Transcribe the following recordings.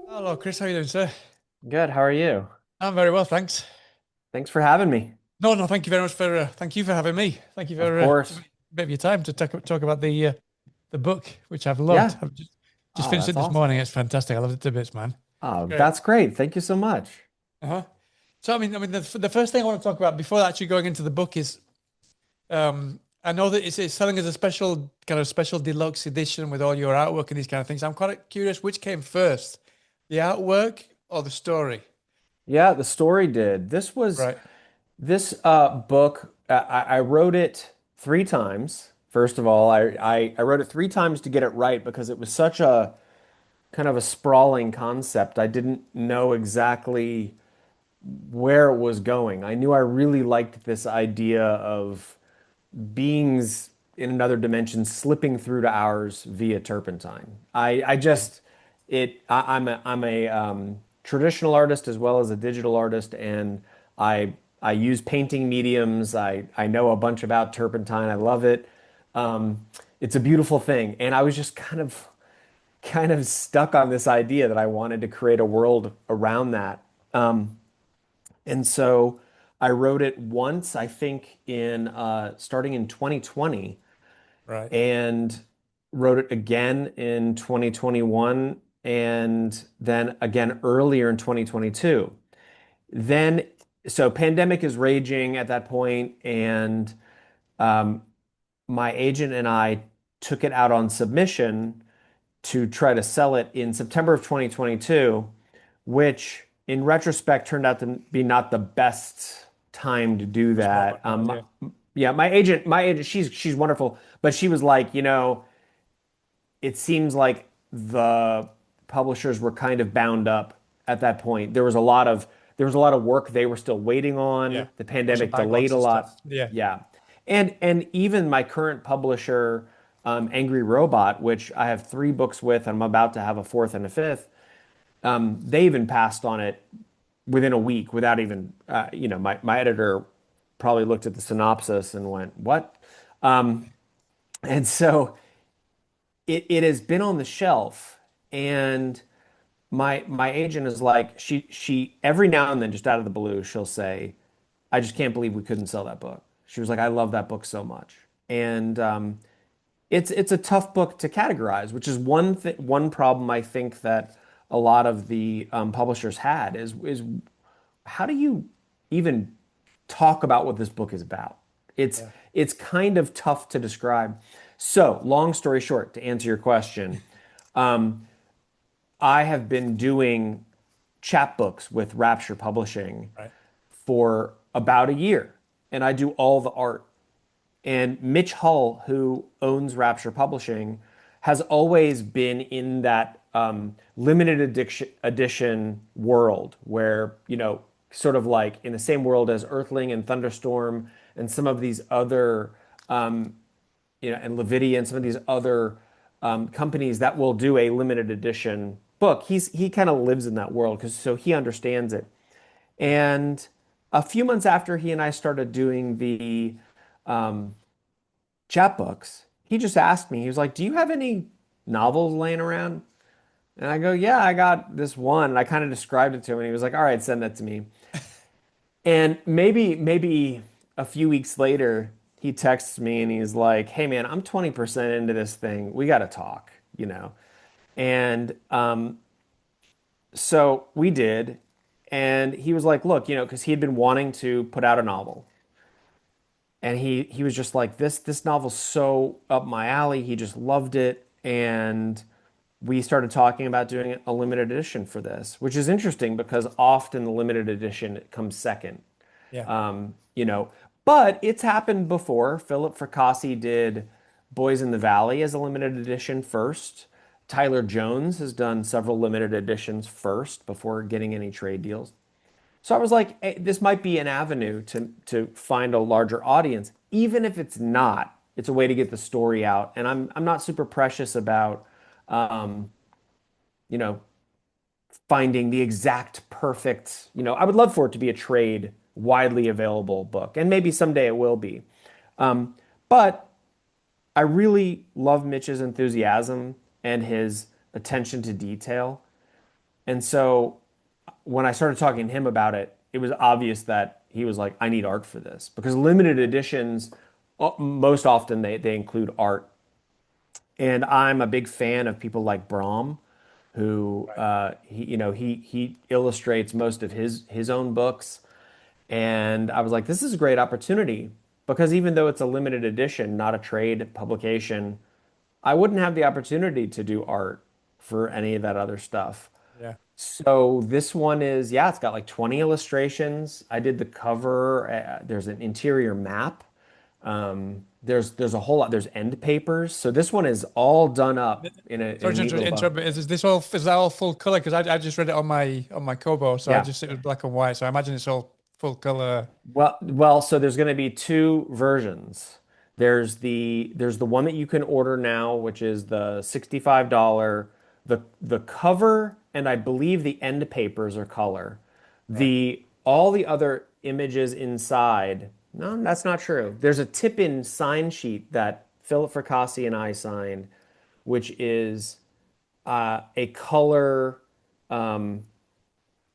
Hello, Chris. How you doing, sir? Good. How are you? I'm very well, thanks. Thanks for having me. No, thank you very much for thank you for having me. Thank you Of for course. giving me a bit of your time to talk about the book, which I've loved. Yeah. I've just Oh, finished that's it this awesome. morning. It's fantastic. I loved it to bits, man. Oh, Great. that's great. Thank you so much. Uh-huh. So, the first thing I want to talk about before actually going into the book is, I know that it's selling as a special kind of special deluxe edition with all your artwork and these kind of things. I'm quite curious which came first, the artwork or the story? Yeah, the story did. Right. This book. I wrote it three times. First of all, I wrote it three times to get it right because it was such a kind of a sprawling concept. I didn't know exactly where it was going. I knew I really liked this idea of beings in another dimension slipping through to ours via turpentine. I Okay. just I'm a traditional artist as well as a digital artist, and I use painting mediums. I know a bunch about turpentine. I love it. It's a beautiful thing, and I was just kind of stuck on this idea that I wanted to create a world around that. And so I wrote it once, I think, in starting in 2020, Right. and wrote it again in 2021, and then again earlier in 2022. Then, so pandemic is raging at that point, and um, my agent and I took it out on submission to try to sell it in September of 2022, which in retrospect turned out to be not the best time to do Smart, that. but no, yeah. Yeah, my agent, she's wonderful, but she was like, it seems like the publishers were kind of bound up at that point. There was a lot of work they were still waiting Yeah. on. The Lots of pandemic delayed backlogs a and stuff. lot. Yeah. Yeah. And even my current publisher, Angry Robot, which I have three books with, and I'm about to have a fourth and a fifth, they even passed on it within a week without even, my editor probably looked at the synopsis and went, "What?" And so it has been on the shelf, and my agent is like, she every now and then, just out of the blue, she'll say, "I just can't believe we couldn't sell that book." She was like, "I love that book so much," and it's a tough book to categorize, which is one problem I think that a lot of the publishers had is how do you even talk about what this book is about? It's Yeah. it's kind of tough to describe. So, long story short, to answer your question, I have been doing chapbooks with Rapture Publishing Right. for about a year, and I do all the art. And Mitch Hull, who owns Rapture Publishing, has always been in that edition world where, sort of like in the same world as Earthling and Thunderstorm and some of these other, and Levidia and some of these other companies that will do a limited edition book. He kind of lives in that world because so he understands it. And a few months after he and I started doing the chapbooks, he just asked me, he was like, "Do you have any novels laying around?" And I go, "Yeah, I got this one." And I kind of described it to him, and he was like, "All right, send that to me." And maybe a few weeks later, he texts me and he's like, "Hey man, I'm 20% into this thing. We got to talk." And so we did. And he was like, "Look, because he had been wanting to put out a novel. And he was just like, this novel's so up my alley. He just loved it. And we started talking about doing a limited edition for this, which is interesting because often the limited edition comes second. Yeah. Um, you know, but it's happened before. Philip Fracassi did Boys in the Valley as a limited edition first. Tyler Jones has done several limited editions first before getting any trade deals. So I was like, hey, this might be an avenue to find a larger audience, even if it's not. It's a way to get the story out, and I'm not super precious about, um, you know, finding the exact perfect. I would love for it to be a trade widely available book, and maybe someday it will be. But I really love Mitch's enthusiasm and his attention to detail. And so when I started talking to him about it, it was obvious that he was like, I need art for this because limited editions, most often they include art. And I'm a big fan of people like Brahm, who Right. he illustrates most of his own books. And I was like, this is a great opportunity because even though it's a limited edition, not a trade publication, I wouldn't have the opportunity to do art for any of that other stuff. Yeah. So this one is, yeah, it's got like 20 illustrations. I did the cover. There's an interior map. There's a whole lot. There's end papers. So this one is all done up in a Sorry to neat little book. interrupt, but is that all full color? Because I just read it on my Kobo, so I Yeah. just it was black and white. So I imagine it's all full color. Well, so there's going to be two versions. There's the one that you can order now, which is the $65. The cover and I believe the end papers are color. Right. The all the other images inside, no, that's not true. There's a tip-in sign sheet that Philip Fracassi and I signed, which is a color um,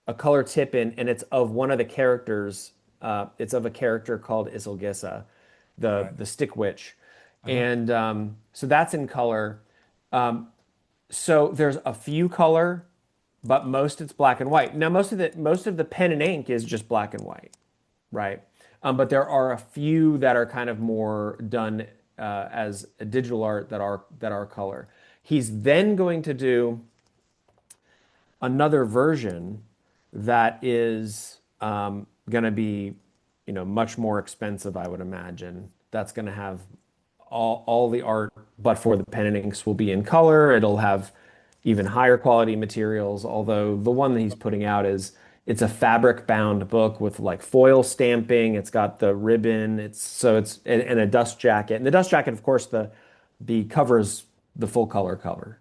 a color tip in, and it's of one of the characters. It's of a character called Isilgissa, Right. the stick witch, Uh-huh. and so that's in color. So there's a few color, but most it's black and white. Now most of the pen and ink is just black and white, right? But there are a few that are kind of more done as a digital art that are color. He's then going to do another version that is going to be, much more expensive, I would imagine. That's going to have all the art, but for the pen and inks will be in color. It'll have even higher quality materials. Although the one that he's putting out it's a fabric bound book with like foil stamping. It's got the ribbon. And a dust jacket. And the dust jacket, of course, the cover is the full color cover.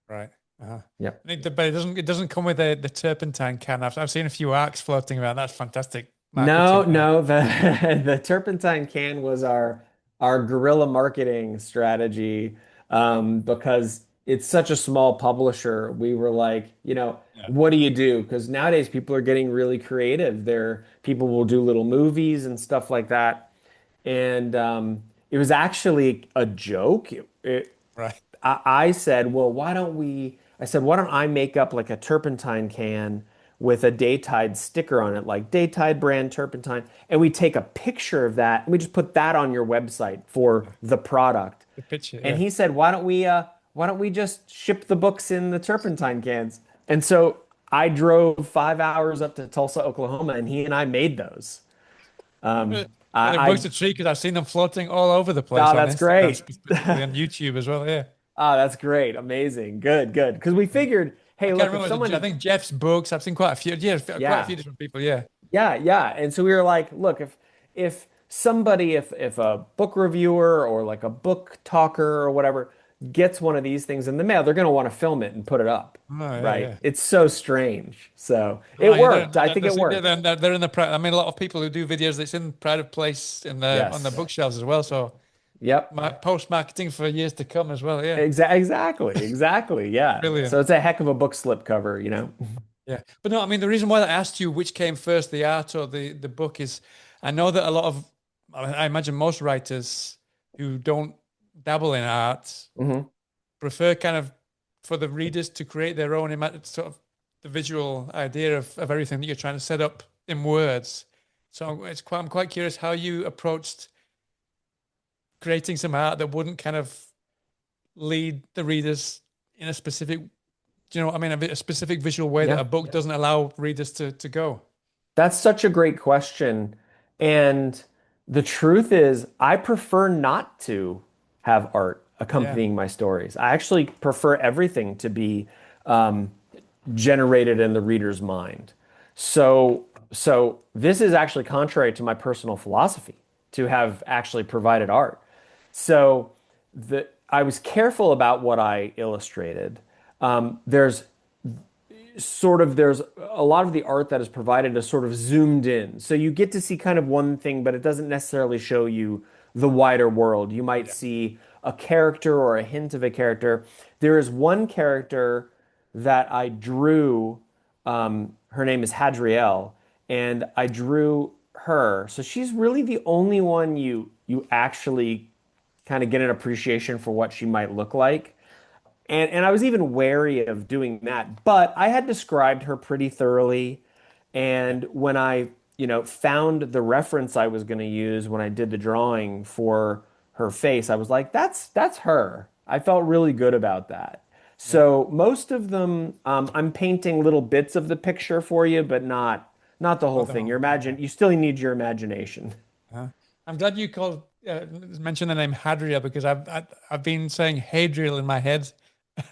Right. Uh-huh. Yep. But it doesn't come with the turpentine can. I've seen a few arcs floating around. That's fantastic No, marketing there. no, the the turpentine can was our guerrilla marketing strategy because it's such a small publisher. We were like, Yeah. what do you do? Because nowadays people are getting really creative. People will do little movies and stuff like that. And it was actually a joke. Right. I said, well, I said, why don't I make up like a turpentine can with a Daytide sticker on it, like Daytide brand turpentine, and we take a picture of that and we just put that on your website for Yeah. the product. The picture. And Yeah. he said, why don't we just ship the books in the turpentine cans? And so I drove 5 hours up to Tulsa, Oklahoma, and he and I made those. And it I works a treat because I've seen them floating all over the place oh, on that's Instagram, great. specifically on YouTube as well. Yeah. Oh, that's great. Amazing. Good, good. Because we figured, I hey, can't look, if remember. I someone, think Jeff's books. I've seen quite a few. Yeah, quite a yeah, few different people. Yeah. yeah, yeah. And so we were like, look, if a book reviewer or like a book talker or whatever gets one of these things in the mail, they're going to want to film it and put it up, Oh yeah, right? yeah. It's so strange. So Oh it yeah, worked. I think it worked. they're in the pride. I mean, a lot of people who do videos, that's in pride of place in the on the Yes. bookshelves as well. So, Yep. post marketing for years to come as well. Yeah, Exactly. Exactly. Yeah. So brilliant. it's a heck of a book slip cover. Yeah, but no, I mean the reason why I asked you which came first, the art or the book, is I know that a lot of, I imagine most writers who don't dabble in art hmm prefer kind of for the readers to create their own sort of the visual idea of everything that you're trying to set up in words. So I'm quite curious how you approached creating some art that wouldn't kind of lead the readers in a specific, do you know what I mean? A specific visual way that Yeah. a book doesn't allow readers to go. That's such a great question. And the truth is, I prefer not to have art Yeah. accompanying my stories. I actually prefer everything to be um, generated in the reader's mind. So this is actually contrary to my personal philosophy to have actually provided art. So I was careful about what I illustrated. There's sort of there's a lot of the art that is provided is sort of zoomed in. So you get to see kind of one thing, but it doesn't necessarily show you the wider world. You might Yeah. see a character or a hint of a character. There is one character that I drew. Her name is Hadriel, and I drew her. So she's really the only one you actually kind of get an appreciation for what she might look like. And I was even wary of doing that, but I had described her pretty thoroughly. Yeah. And when I, found the reference I was going to use when I did the drawing for her face, I was like, that's her. I felt really good about that. Yeah. So most of them, I'm painting little bits of the picture for you, but not the whole Not the thing. whole thing. Yeah. You still need your imagination. I'm glad you called mentioned the name Hadriel because I've been saying Hadriel in my head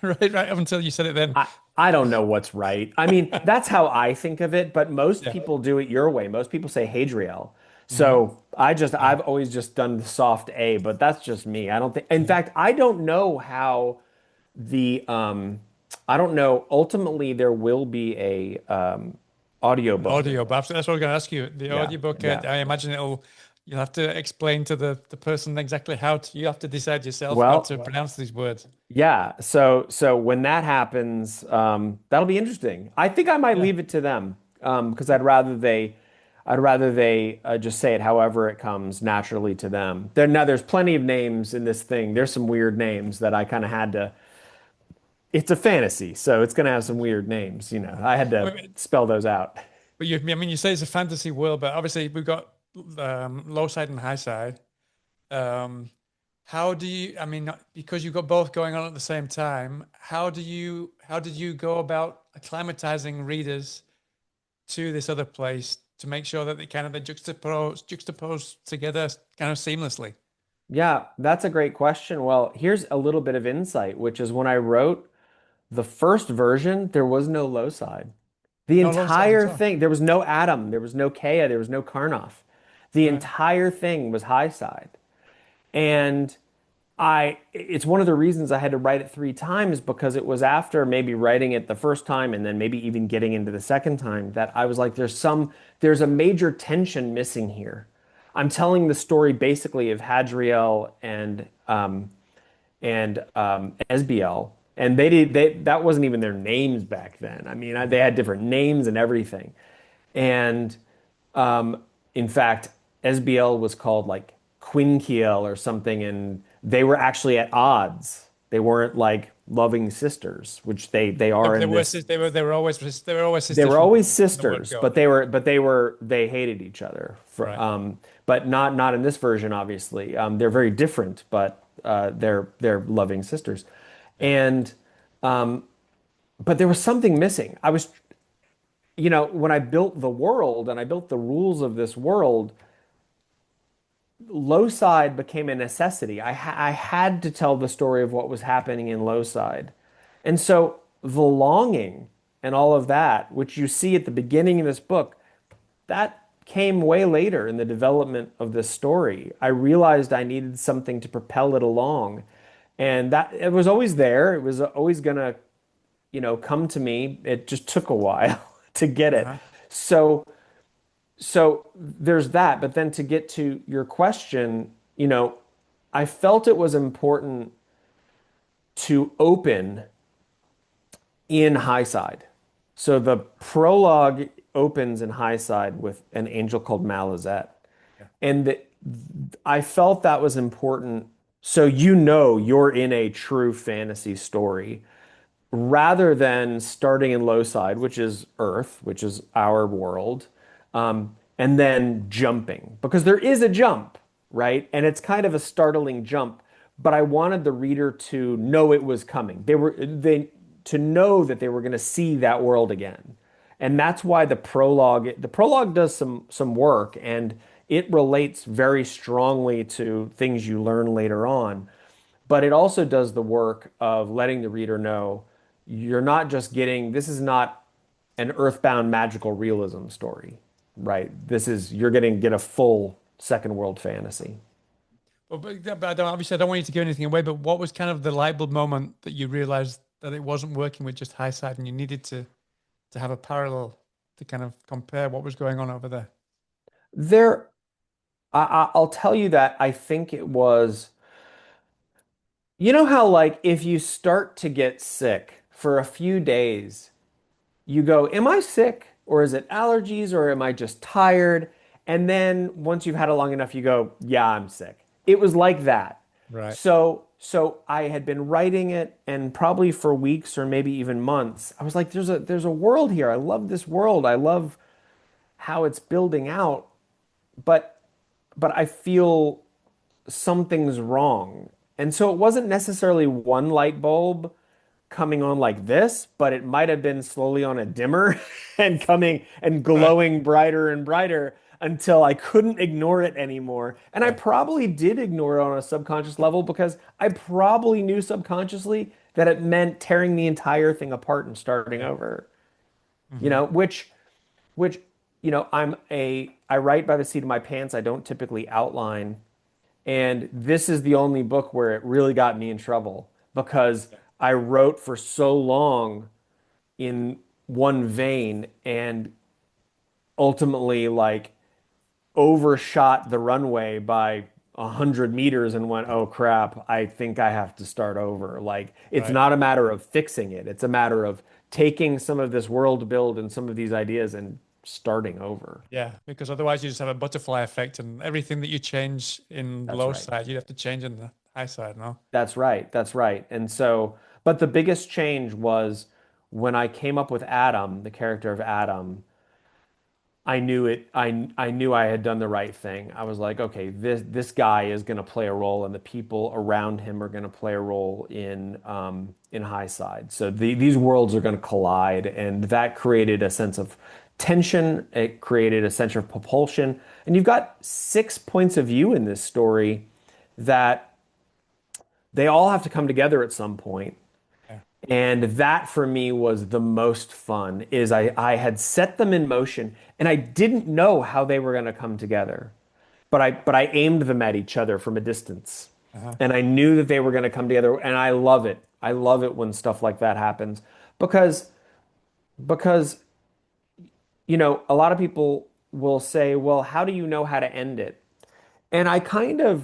right up until you said it then. I don't know what's right. I mean, that's how I think of it, but most Yeah. people do it your way. Most people say Hadriel. Hmm. So I've always just done the soft A, but that's just me. I don't think, in Yeah. fact, I don't know how I don't know. Ultimately, there will be a An audiobook. audio, but that's what I was going to ask you. The Yeah, audiobook, yeah. I imagine you'll have to explain to the person exactly you have to decide yourself how Well, to pronounce these words. yeah. So when that happens, that'll be interesting. I think I might Yeah. leave it to them because I'd rather they just say it however it comes naturally to them. There's plenty of names in this thing. There's some weird names that I kind of had to. It's a fantasy, so it's going to have some weird names. I had I to mean, spell those out. but I mean, you say it's a fantasy world, but obviously we've got low side and high side. Um, how do you, I mean, because you've got both going on at the same time, how did you go about acclimatizing readers to this other place to make sure that they juxtapose together kind of seamlessly? Yeah, that's a great question. Well, here's a little bit of insight, which is when I wrote the first version, there was no low side. The No low sides at entire all. thing, there was no Adam, there was no Kea, there was no Karnoff. The Right. entire thing was high side. And it's one of the reasons I had to write it three times because it was after maybe writing it the first time and then maybe even getting into the second time that I was like, there's a major tension missing here. I'm telling the story basically of Hadriel and Esbiel, and that wasn't even their names back then. I mean, they had different names and everything. And um, in fact, Esbiel was called like Quinkiel or something, and they were actually at odds. They weren't like loving sisters, which they Yeah, but are in this. they were always They sisters were from always the word sisters, go. they hated each other. Right. But not in this version, obviously. They're very different, but they're loving sisters, Yeah. and but there was something missing. When I built the world and I built the rules of this world, low side became a necessity. I had to tell the story of what was happening in low side. And so the longing and all of that, which you see at the beginning of this book, that came way later in the development of this story. I realized I needed something to propel it along. And that it was always there. It was always gonna, come to me. It just took a while to get it. Uh-huh. So so there's that. But then to get to your question, I felt it was important to open in high side. So the prologue opens in high side with an angel called Malazet. Yeah. And I felt that was important. So you're in a true fantasy story rather than starting in low side, which is Earth, which is our world, and then jumping because there is a jump, right? And it's kind of a startling jump, but I wanted the reader to know it was coming. They to know that they were going to see that world again. And that's why the prologue does some work and it relates very strongly to things you learn later on. But it also does the work of letting the reader know you're not just getting, this is not an earthbound magical realism story, right? You're going to get a full second world fantasy. But obviously, I don't want you to give anything away. But what was kind of the light bulb moment that you realized that it wasn't working with just high side, and you needed to to have a parallel to kind of compare what was going on over there. There, I'll tell you that I think it was, you know how like if you start to get sick for a few days, you go, am I sick or is it allergies or am I just tired? And then once you've had it long enough, you go, yeah, I'm sick. It was like that. Right. So I had been writing it and probably for weeks or maybe even months, I was like, there's a world here. I love this world. I love how it's building out, but I feel something's wrong. And so it wasn't necessarily one light bulb coming on like this, but it might have been slowly on a dimmer and coming and Right. glowing brighter and brighter until I couldn't ignore it anymore. And I Yeah. probably did ignore it on a subconscious level because I probably knew subconsciously that it meant tearing the entire thing apart and starting Yeah. over. You Hmm. know, which I write by the seat of my pants. I don't typically outline. And this is the only book where it really got me in trouble because I wrote for so long in one vein and ultimately like overshot the runway by 100 meters and went, oh crap, I think I have to start over. Like it's Right. not a matter of fixing it. It's a matter of taking some of this world build and some of these ideas and starting over. Yeah, because otherwise you just have a butterfly effect, and everything that you change in That's low right. side, you'd have to change in the high side, no? That's right. That's right. And so, but the biggest change was when I came up with Adam, the character of Adam, I knew it. I knew I had done the right thing. I was like, okay, this guy is going to play a role, and the people around him are going to play a role in High Side. So these worlds are going to collide, and that created a sense of tension. It created a sense of propulsion, and you've got 6 points of view in this story that they all have to come together at some point. Yeah. And that for me was the most fun is I had set them in motion and I didn't know how they were going to come together. But I aimed them at each other from a distance. Uh-huh. And I knew that they were going to come together and I love it. I love it when stuff like that happens because because a lot of people will say, "Well, how do you know how to end it?" And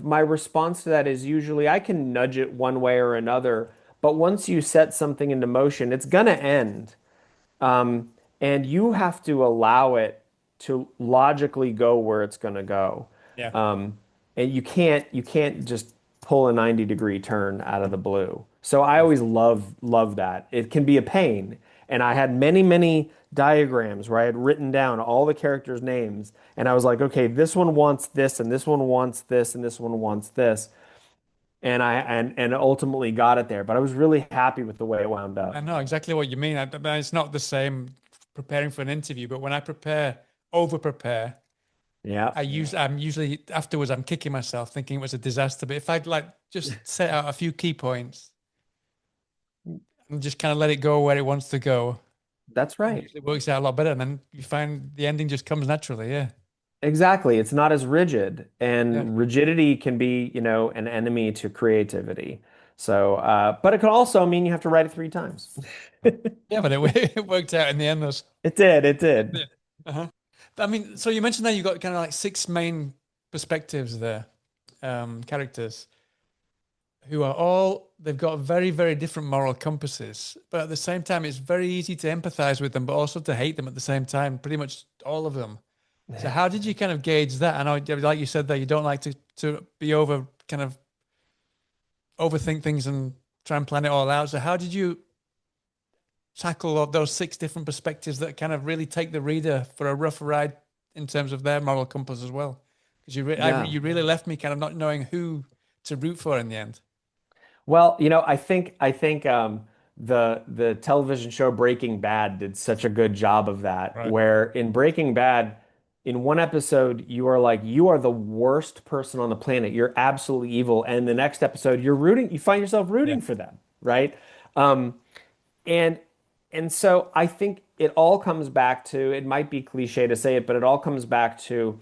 my response to that is usually I can nudge it one way or another, but once you set something into motion, it's gonna end. Um, and you have to allow it to logically go where it's gonna go. Yeah. Um, and you can't just pull a 90-degree turn out of the blue. So I Yeah. always love that. It can be a pain. And I had many diagrams where I had written down all the characters' names. And I was like, okay, this one wants this, and this one wants this, and this one wants this. And ultimately got it there. But I was really happy with the way it wound I up. know exactly what you mean. It's not the same preparing for an interview, but when I over prepare, Yeah. I'm usually afterwards, I'm kicking myself thinking it was a disaster. But if I'd like just set out a few key points and just kind of let it go where it wants to go, That's it right. usually works out a lot better. And then you find the ending just comes naturally. Yeah. Exactly. It's not as rigid, Yeah. and rigidity can be, an enemy to creativity. So, but it could also mean you have to write it 3 times. Yeah, but it worked out in the end. Those. It did. It Yeah. did. Uh-huh. I mean, so you mentioned that you got kind of like six main perspectives there, characters who are all, they've got very, very different moral compasses, but at the same time, it's very easy to empathize with them, but also to hate them at the same time, pretty much all of them. So how did you kind of gauge that? I know, like you said, that you don't like to be kind of overthink things and try and plan it all out. So how did you tackle all those six different perspectives that kind of really take the reader for a rough ride in terms of their moral compass as well? Because Yeah. you really left me kind of not knowing who to root for in the end. Well, I think the television show Breaking Bad did such a good job of that, Right. where in Breaking Bad, in one episode, you are like, you are the worst person on the planet. You're absolutely evil. And the next episode, you find yourself Yeah. rooting for them, right? Um, and so I think it all comes back to, it might be cliche to say it, but it all comes back to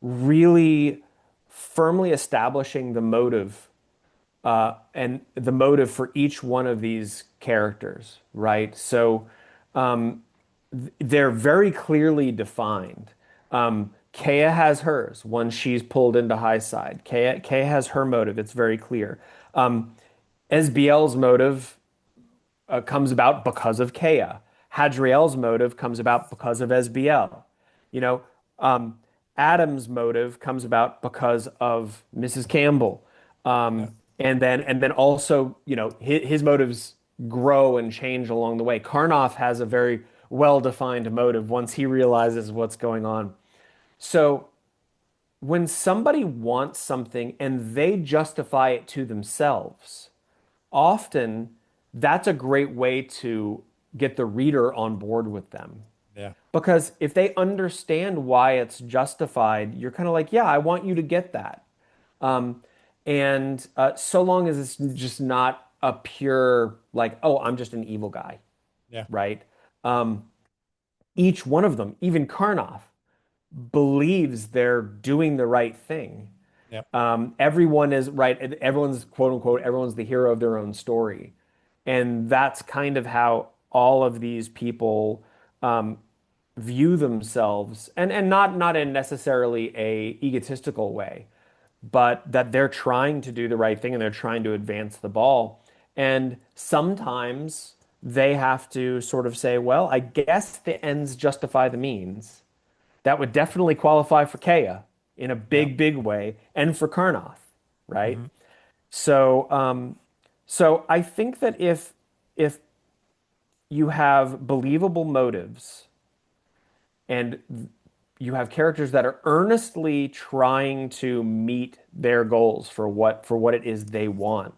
really firmly establishing the motive and the motive for each one of these characters, right? So they're very clearly defined. Kea has hers when she's pulled into high side. Kea has her motive. It's very clear. SBL's motive comes about because of Kea. Hadriel's motive comes about because of SBL. You know, um, Adam's motive comes about because of Mrs. Campbell. Yeah. And then also, his motives grow and change along the way. Karnoff has a very well-defined motive once he realizes what's going on. So when somebody wants something and they justify it to themselves, often that's a great way to get the reader on board with them. Yeah. Because if they understand why it's justified, you're kind of like, yeah, I want you to get that. Um, and so long as it's just not a pure, like, oh, I'm just an evil guy, Yeah. right? Um, each one of them, even Karnoff, believes they're doing the right thing. Yeah. Everyone is right. Everyone's quote unquote, everyone's the hero of their own story. And that's kind of how all of these people um, view themselves, and not in necessarily a egotistical way, but that they're trying to do the right thing and they're trying to advance the ball. And sometimes they have to sort of say, well, I guess the ends justify the means. That would definitely qualify for Kea in a Yeah. big, big way, and for Karnoff, right? Hmm. So I think that if you have believable motives and you have characters that are earnestly trying to meet their goals for what it is they want,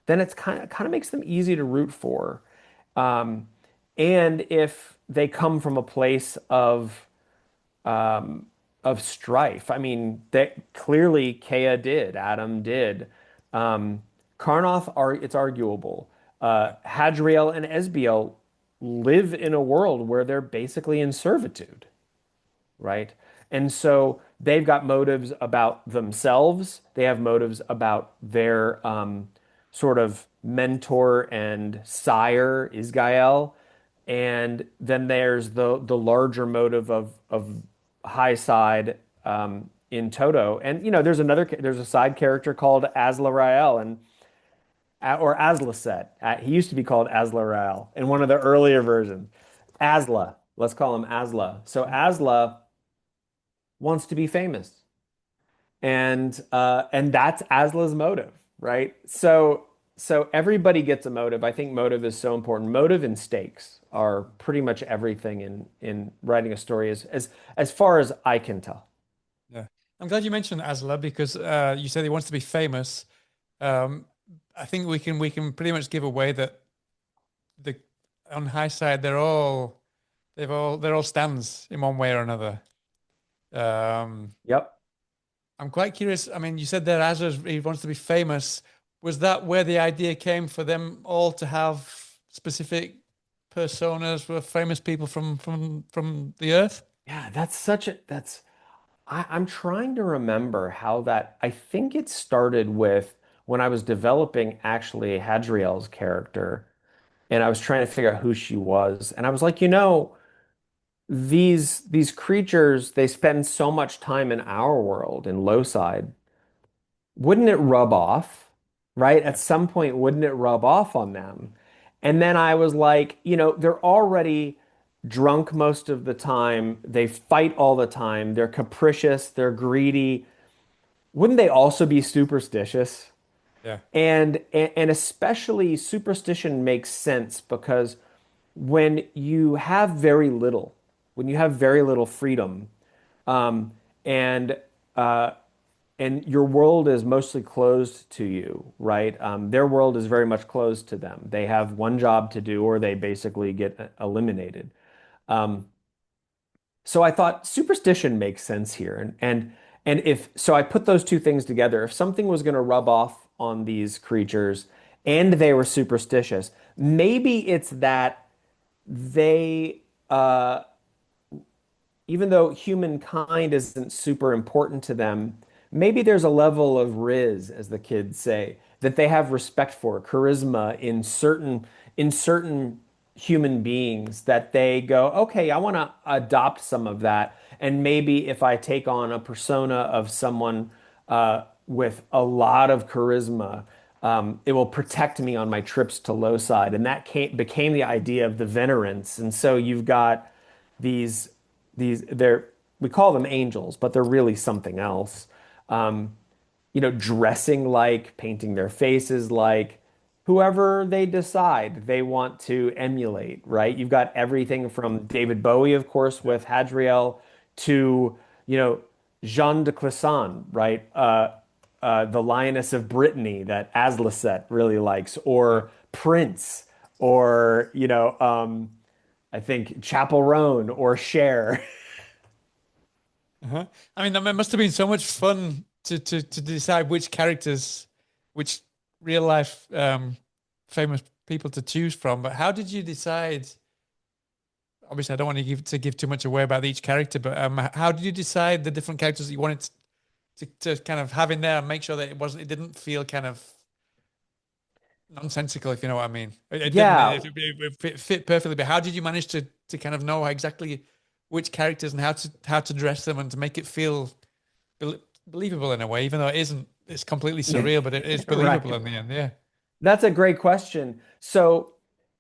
then it's kind of makes them easy to root for. Um, and if they come from a place of strife. I mean, that clearly Kea did, Adam did. Um, Karnoth are it's arguable. Yeah. Hadriel and Esbiel live in a world where they're basically in servitude, right? And so they've got motives about themselves. They have motives about their sort of mentor and sire, Isgael. And then there's the larger motive of high side in Toto. And there's a side character called Azla and or Azlaset. He used to be called Azla in one of the earlier versions. Azla, let's call him Azla. So Azla wants to be famous, and that's Asla's motive, right? So everybody gets a motive. I think motive is so important. Motive and stakes are pretty much everything in writing a story, as far as I can tell. Yeah. I'm glad you mentioned Asla because you said he wants to be famous. Um, I think we can pretty much give away that the on high side they're all stands in one way or another. Um, Yep. I'm quite curious. I mean, you said that Asla he wants to be famous. Was that where the idea came for them all to have specific personas were famous people from the earth? Yeah, I'm trying to remember how that, I think it started with when I was developing actually Hadriel's character and I was trying to figure out who she was. And I was like, these creatures, they spend so much time in our world in low side. Wouldn't it rub off, right? At Yeah. some point, wouldn't it rub off on them? And then I was like, they're already drunk most of the time. They fight all the time. They're capricious. They're greedy. Wouldn't they also be superstitious? Yeah. And especially superstition makes sense because when you have very little, when you have very little freedom, um, and uh, and your world is mostly closed to you, right? Their world is very much closed to them. They have one job to do, or they basically get eliminated. Um, so I thought superstition makes sense here, and if so, I put those two things together. If something was going to rub off on these creatures, and they were superstitious, maybe it's that they even though humankind isn't super important to them, maybe there's a level of riz, as the kids say, that they have respect for, charisma in certain human beings that they go, okay, I want to adopt some of that. And maybe if I take on a persona of someone with a lot of charisma, it will protect me on my trips to low side. And that became the idea of the venerants. And so you've got these, they're, we call them angels, but they're really something else. Um, Dressing like, painting their faces like whoever they decide they want to emulate, right? You've got everything from David Bowie, of course, with Hadriel to, you know, Jean de Clisson, right? The Lioness of Brittany that Aslicet really likes, Yeah. or Prince, or, I think Chapel Roan or Cher. Uh-huh. I mean, that must have been so much fun to decide which characters, which real life famous people to choose from. But how did you decide? Obviously, I don't want to give too much away about each character, but how did you decide the different characters that you wanted to kind of have in there and make sure that it didn't feel kind of nonsensical, if you know what I mean? It didn't. Yeah, It fit perfectly. But how did you manage to kind of know exactly which characters and how to dress them and to make it feel believable in a way, even though it isn't? It's completely surreal, but it is believable right. in the end. Yeah, That's a great question. So,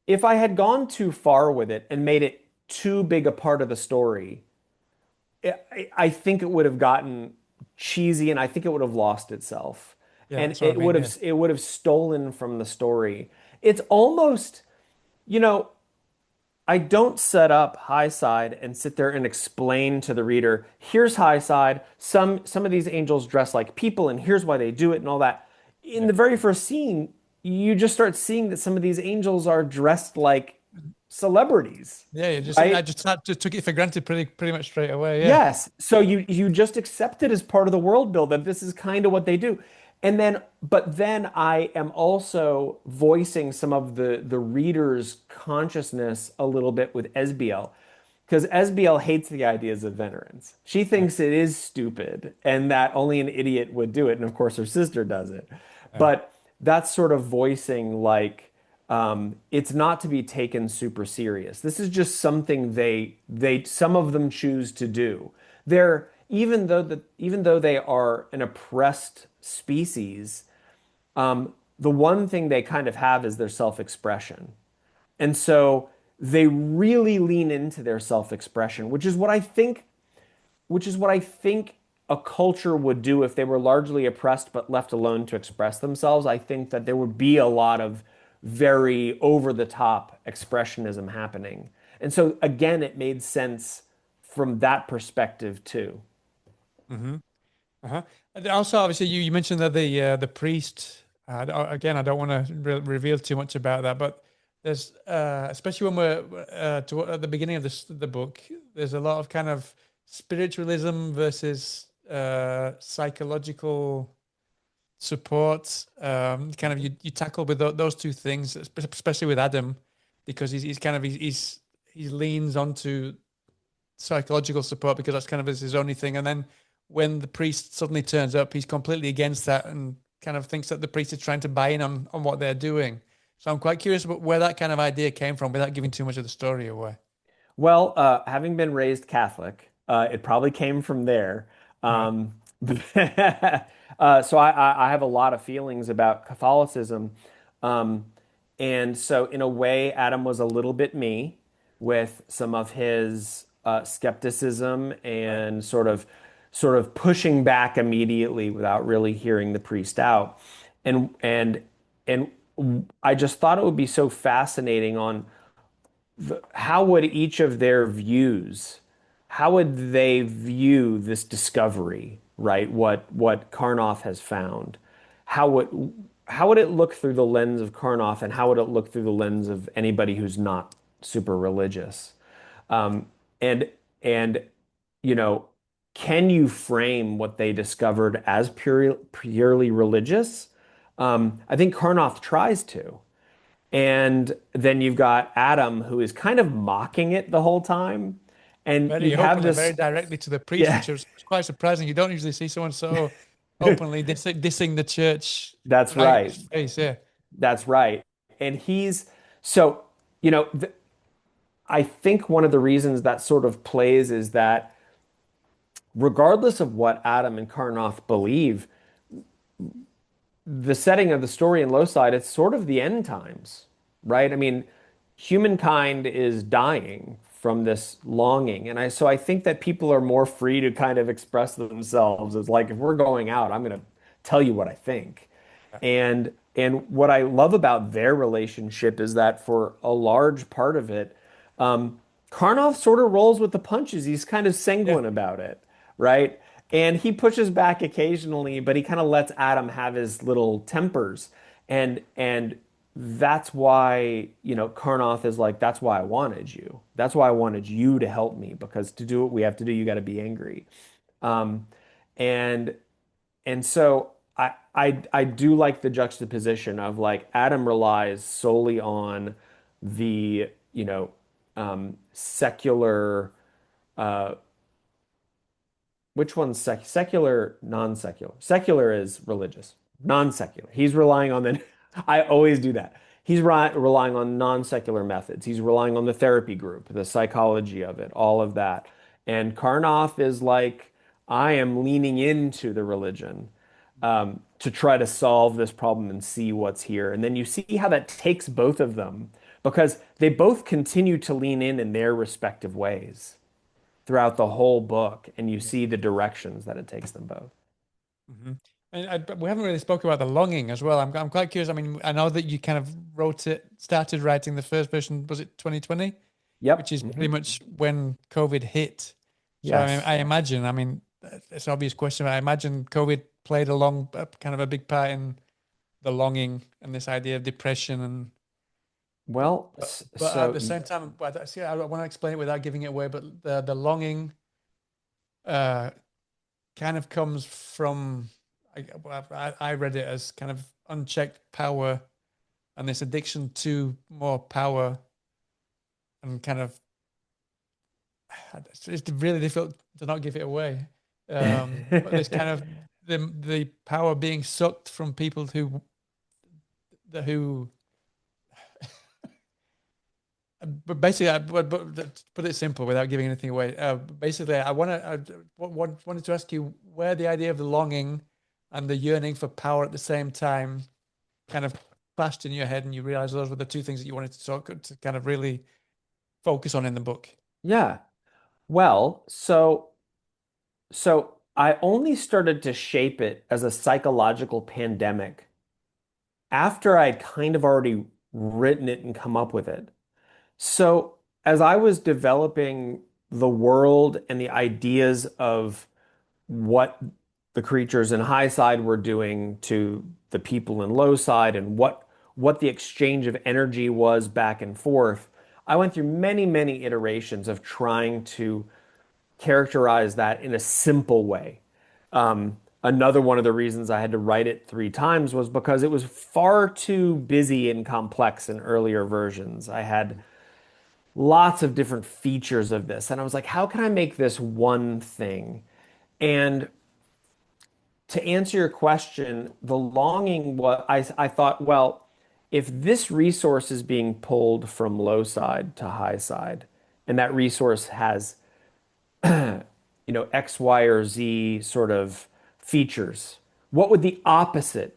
if I had gone too far with it and made it too big a part of the story, I think it would have gotten cheesy and I think it would have lost itself. yeah, And that's what I mean. Yeah, it would have stolen from the story. It's almost, you know, I don't set up high side and sit there and explain to the reader, here's high side. Some of these angels dress like people and here's why they do it and all that. In yeah, the very first scene, you just start seeing that some of these angels are dressed like celebrities, yeah. You just I right? just took it for granted pretty much straight away. Yeah. Yes. So you just accept it as part of the world build that this is kind of what they do. And then but then I am also voicing some of the reader's consciousness a little bit with SBL. Because SBL hates the ideas of veterans. She Right. thinks it is stupid and that only an idiot would do it. And of course, her sister does it. Yeah. But that's sort of voicing like it's not to be taken super serious. This is just something they some of them choose to do. They're even though they are an oppressed species, the one thing they kind of have is their self-expression. And so they really lean into their self-expression, which is what I think a culture would do if they were largely oppressed but left alone to express themselves. I think that there would be a lot of very over the top expressionism happening. And so again, it made sense from that perspective too. Mm-hmm. Uh-huh. And also, obviously, you mentioned that the priest. Again, I don't want to reveal too much about that, but there's especially when we're at the beginning of the book, there's a lot of kind of spiritualism versus psychological support. Kind of you tackle with those two things, especially with Adam, because he's kind of he leans onto psychological support because that's kind of his only thing. And then when the priest suddenly turns up, he's completely against that and kind of thinks that the priest is trying to buy in on what they're doing. So I'm quite curious about where that kind of idea came from without giving too much of the story away. Well, having been raised Catholic, it probably came from there. Right. Um, so I have a lot of feelings about Catholicism. Um, and so, in a way, Adam was a little bit me with some of his skepticism Right. and sort of pushing back immediately without really hearing the priest out. And and and I just thought it would be so fascinating on how would each of their views, how would they view this discovery, right? What Karnoff has found. How would how would it look through the lens of Karnoff and how would it look through the lens of anybody who's not super religious? Um, and and you know, can you frame what they discovered as purely religious? I think Karnoff tries to. And then you've got Adam, who is kind of mocking it the whole time. And you Very have openly, very this, directly to the priest, yeah, which was quite surprising. You don't usually see someone so openly dissing the church that's right in right. his face. Yeah. That's right. And he's so, you know, I think one of the reasons that sort of plays is that regardless of what Adam and Karnoff believe, the setting of the story in Lowside, it's sort of the end times, right? I mean, humankind is dying from this longing. And so I think that people are more free to kind of express themselves as like, if we're going out, I'm going to tell you what I think. And what I love about their relationship is that for a large part of it, um, Karnoff sort of rolls with the punches. He's kind of Yeah. sanguine about it, right? And he pushes back occasionally, but he kind of lets Adam have his little tempers. And that's why, Karnoff is like, that's why I wanted you. That's why I wanted you to help me because to do what we have to do, you got to be angry. Um, and and so I do like the juxtaposition of like Adam relies solely on the, secular uh which one's secular, non-secular? Secular is religious. Non-secular. He's relying on the I always do that. He's relying on non-secular methods. He's relying on the therapy group, the psychology of it, all of that. And Karnoff is like, I am leaning into the religion to try to solve this problem and see what's here. And then you see how that takes both of them because they both continue to lean in their respective ways throughout the whole book, and you see the directions that it takes them both. Mm-hmm. And but we haven't really spoken about the longing as well. I'm quite curious. I mean, I know that you kind of started writing the first version, was it 2020? Which Yep. is pretty much when COVID hit. So I mean, Yes. I imagine, I mean, it's an obvious question, but I imagine COVID played a kind of a big part in the longing and this idea of depression. And Well, but at so the same time, see, I want to explain it without giving it away. But the longing uh, kind of comes from, I read it as kind of unchecked power and this addiction to more power and kind of it's really difficult to not give it away. But this kind of the power being sucked from people who but basically, but to put it simple without giving anything away. Basically, wanted to ask you where the idea of the longing and the yearning for power at the same time kind of clashed in your head, and you realize those were the two things that you wanted to kind of really focus on in the book. yeah. Well, so I only started to shape it as a psychological pandemic after I'd kind of already written it and come up with it. So as I was developing the world and the ideas of what the creatures in high side were doing to the people in low side and what the exchange of energy was back and forth. I went through many, many iterations of trying to characterize that in a simple way. Another one of the reasons I had to write it 3 times was because it was far too busy and complex in earlier versions. I had lots of different features of this, and I was like, how can I make this one thing? And to answer your question, the longing was I thought, well, if this resource is being pulled from low side to high side, and that resource has, X, Y, or Z sort of features, what would the opposite,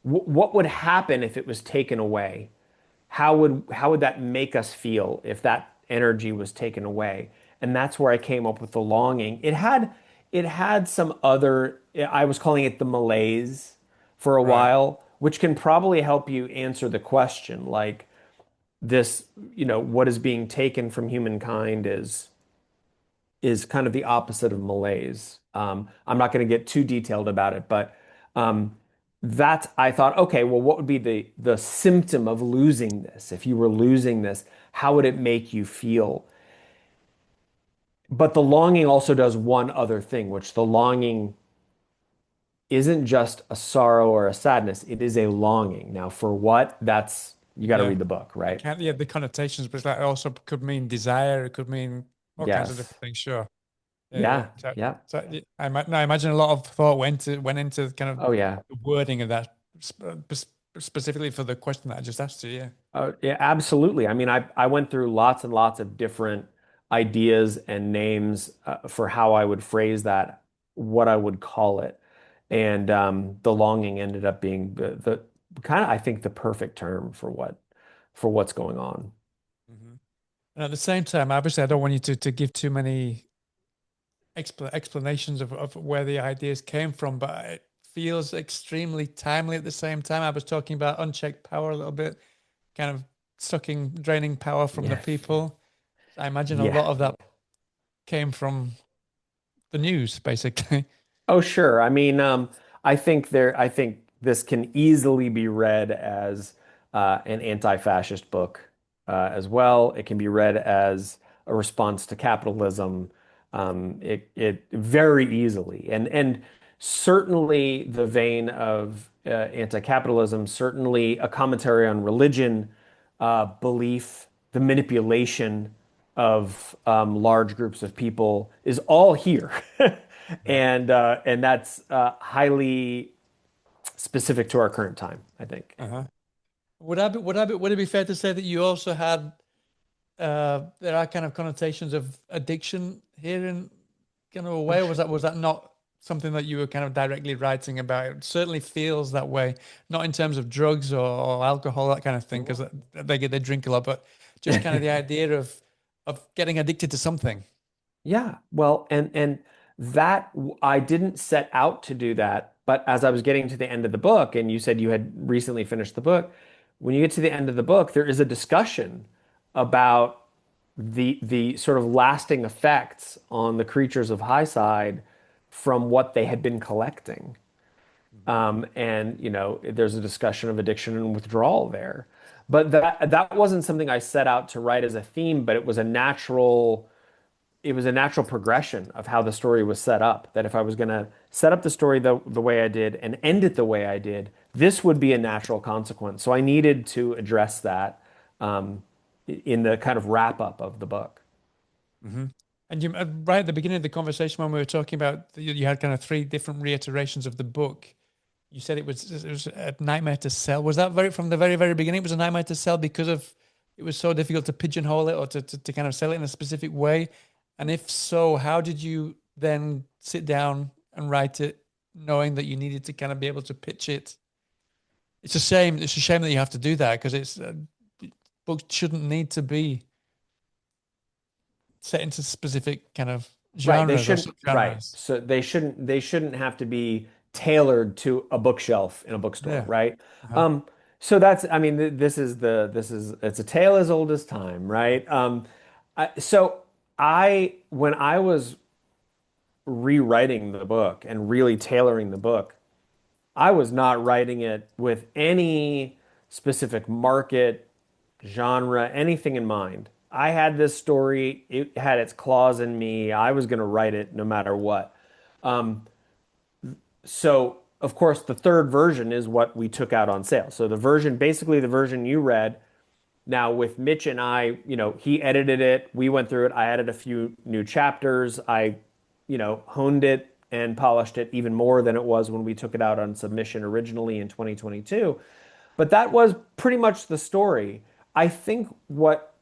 what would happen if it was taken away? How would that make us feel if that energy was taken away? And that's where I came up with the longing. It had some other, I was calling it the malaise for a Right. while, which can probably help you answer the question like this, what is being taken from humankind is kind of the opposite of malaise. I'm not going to get too detailed about it, but that I thought, okay, well, what would be the symptom of losing this? If you were losing this, how would it make you feel? But the longing also does one other thing, which the longing isn't just a sorrow or a sadness, it is a longing. Now, for what? That's you got to Yeah. read the book, I right? can't, yeah, the connotations, but it's like it also could mean desire. It could mean all kinds of Yes. different things. Sure. Yeah, yeah. Yeah. Yeah. Yeah, no, I imagine a lot of thought went into kind of Oh, yeah. the wording of that, specifically for the question that I just asked you. Yeah. Yeah, absolutely. I mean, I went through lots and lots of different ideas and names for how I would phrase that, what I would call it, and the longing ended up being the kind of, I think, the perfect term for what's going on. Mhm. And at the same time, obviously, I don't want you to give too many explanations of where the ideas came from, but it feels extremely timely at the same time. I was talking about unchecked power a little bit, kind of sucking, draining power from the Yeah. people. I imagine a Yeah. lot of that came from the news, basically. Oh, sure. I mean, I think this can easily be read as an anti-fascist book as well. It can be read as a response to capitalism. It very easily, and certainly the vein of anti-capitalism, certainly a commentary on religion, belief, the manipulation of large groups of people is all here. Right. And that's highly specific to our current time, I think. Uh-huh. Would it be fair to say that you also had there are kind of connotations of addiction here in kind of a Oh, way? Or sure. was that not something that you were kind of directly writing about? It certainly feels that way, not in terms of drugs or alcohol, that kind of thing, because they drink a lot, but just kind of the idea of getting addicted to something. Yeah, well, and that I didn't set out to do that, but as I was getting to the end of the book, and you said you had recently finished the book, when you get to the end of the book, there is a discussion about the sort of lasting effects on the creatures of high side from what they had been collecting. Mhm. And you know, there's a discussion of addiction and withdrawal there. But that wasn't something I set out to write as a theme, but it was a natural progression of how the story was set up. That if I was going to set up the story the way I did and end it the way I did, this would be a natural consequence. So I needed to address that in the kind of wrap up of the book. Hmm. And you right at the beginning of the conversation when we were talking about you had kind of three different reiterations of the book. You said it was a nightmare to sell. Was that very from the very very beginning? It was a nightmare to sell because of it was so difficult to pigeonhole it or to kind of sell it in a specific way. And if so, how did you then sit down and write it, knowing that you needed to kind of be able to pitch it? It's a shame. It's a shame that you have to do that because it's books shouldn't need to be set into specific kind of Right, they genres or shouldn't, right. subgenres. So they shouldn't have to be tailored to a bookshelf in a bookstore, Yeah. right? Uh-huh. Um, so that's, I mean, this is it's a tale as old as time, right? So when I was rewriting the book and really tailoring the book, I was not writing it with any specific market, genre, anything in mind. I had this story, it had its claws in me. I was going to write it no matter what. Um, so, of course, the third version is what we took out on sale. So, basically, the version you read. Now, with Mitch and I, you know, he edited it. We went through it. I added a few new chapters. I, you know, honed it and polished it even more than it was when we took it out on submission originally in 2022. But that was pretty much the story. I think what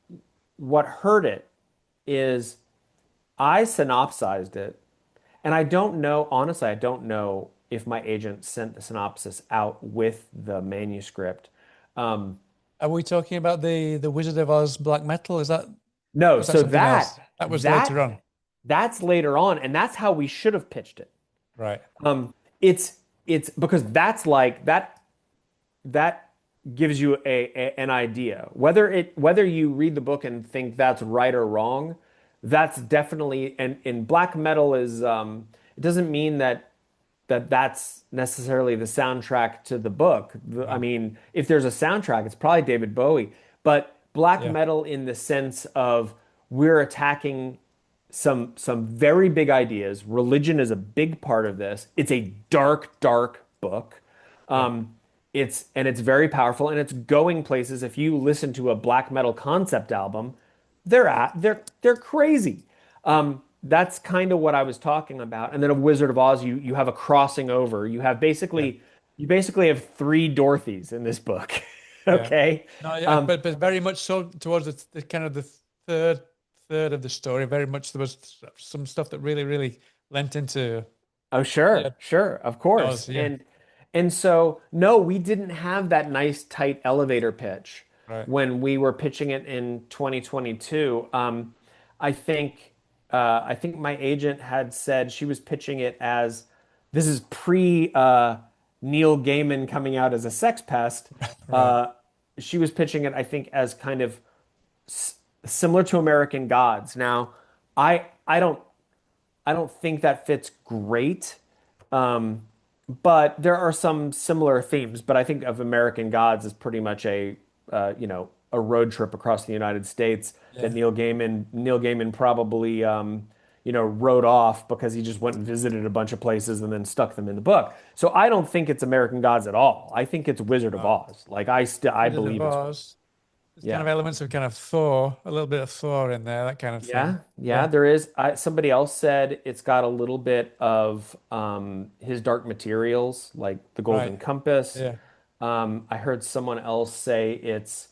hurt it is I synopsized it, and I don't know, honestly, I don't know if my agent sent the synopsis out with the manuscript. Um, Are we talking about the Wizard of Oz black metal? Is that no, was that so something else? That was later on. that's later on, and that's how we should have pitched it. Right. Um, it's because that's like that gives you an idea. Whether you read the book and think that's right or wrong, that's definitely and in black metal is it doesn't mean that's necessarily the soundtrack to the book. I No. mean, if there's a soundtrack, it's probably David Bowie. But black Yeah. metal in the sense of we're attacking some very big ideas. Religion is a big part of this. It's a dark, dark book. Yeah. It's very powerful and it's going places. If you listen to a black metal concept album, they're crazy. That's kind of what I was talking about. And then a Wizard of Oz, you have a crossing over. You have Yeah. basically you basically have three Dorothys in this book. Yeah. Okay. No, yeah, Um, but very much so towards the kind of the third third of the story. Very much there was some stuff that really lent into Oh, yeah, sure, sure, of course. those, yeah, And so no, we didn't have that nice tight elevator pitch right, when we were pitching it in 2022. I think I think my agent had said she was pitching it as this is pre Neil Gaiman coming out as a sex pest. right. Uh, she was pitching it, I think, as kind of similar to American Gods. Now, I don't think that fits great. Um, but there are some similar themes. But I think of American Gods as pretty much a a road trip across the United States that Yeah. Neil Gaiman probably wrote off because he just went and visited a bunch of places and then stuck them in the book. So I don't think it's American Gods at all. I think it's Wizard of Uh, Oz. Like I Wizard of believe it's Oz. There's kind yeah. of elements of kind of Thor, a little bit of Thor in there, that kind of thing. Yeah, yeah, Yeah, there is. Somebody else said it's got a little bit of his Dark Materials, like the right. Golden Compass. Yeah. I heard someone else say it's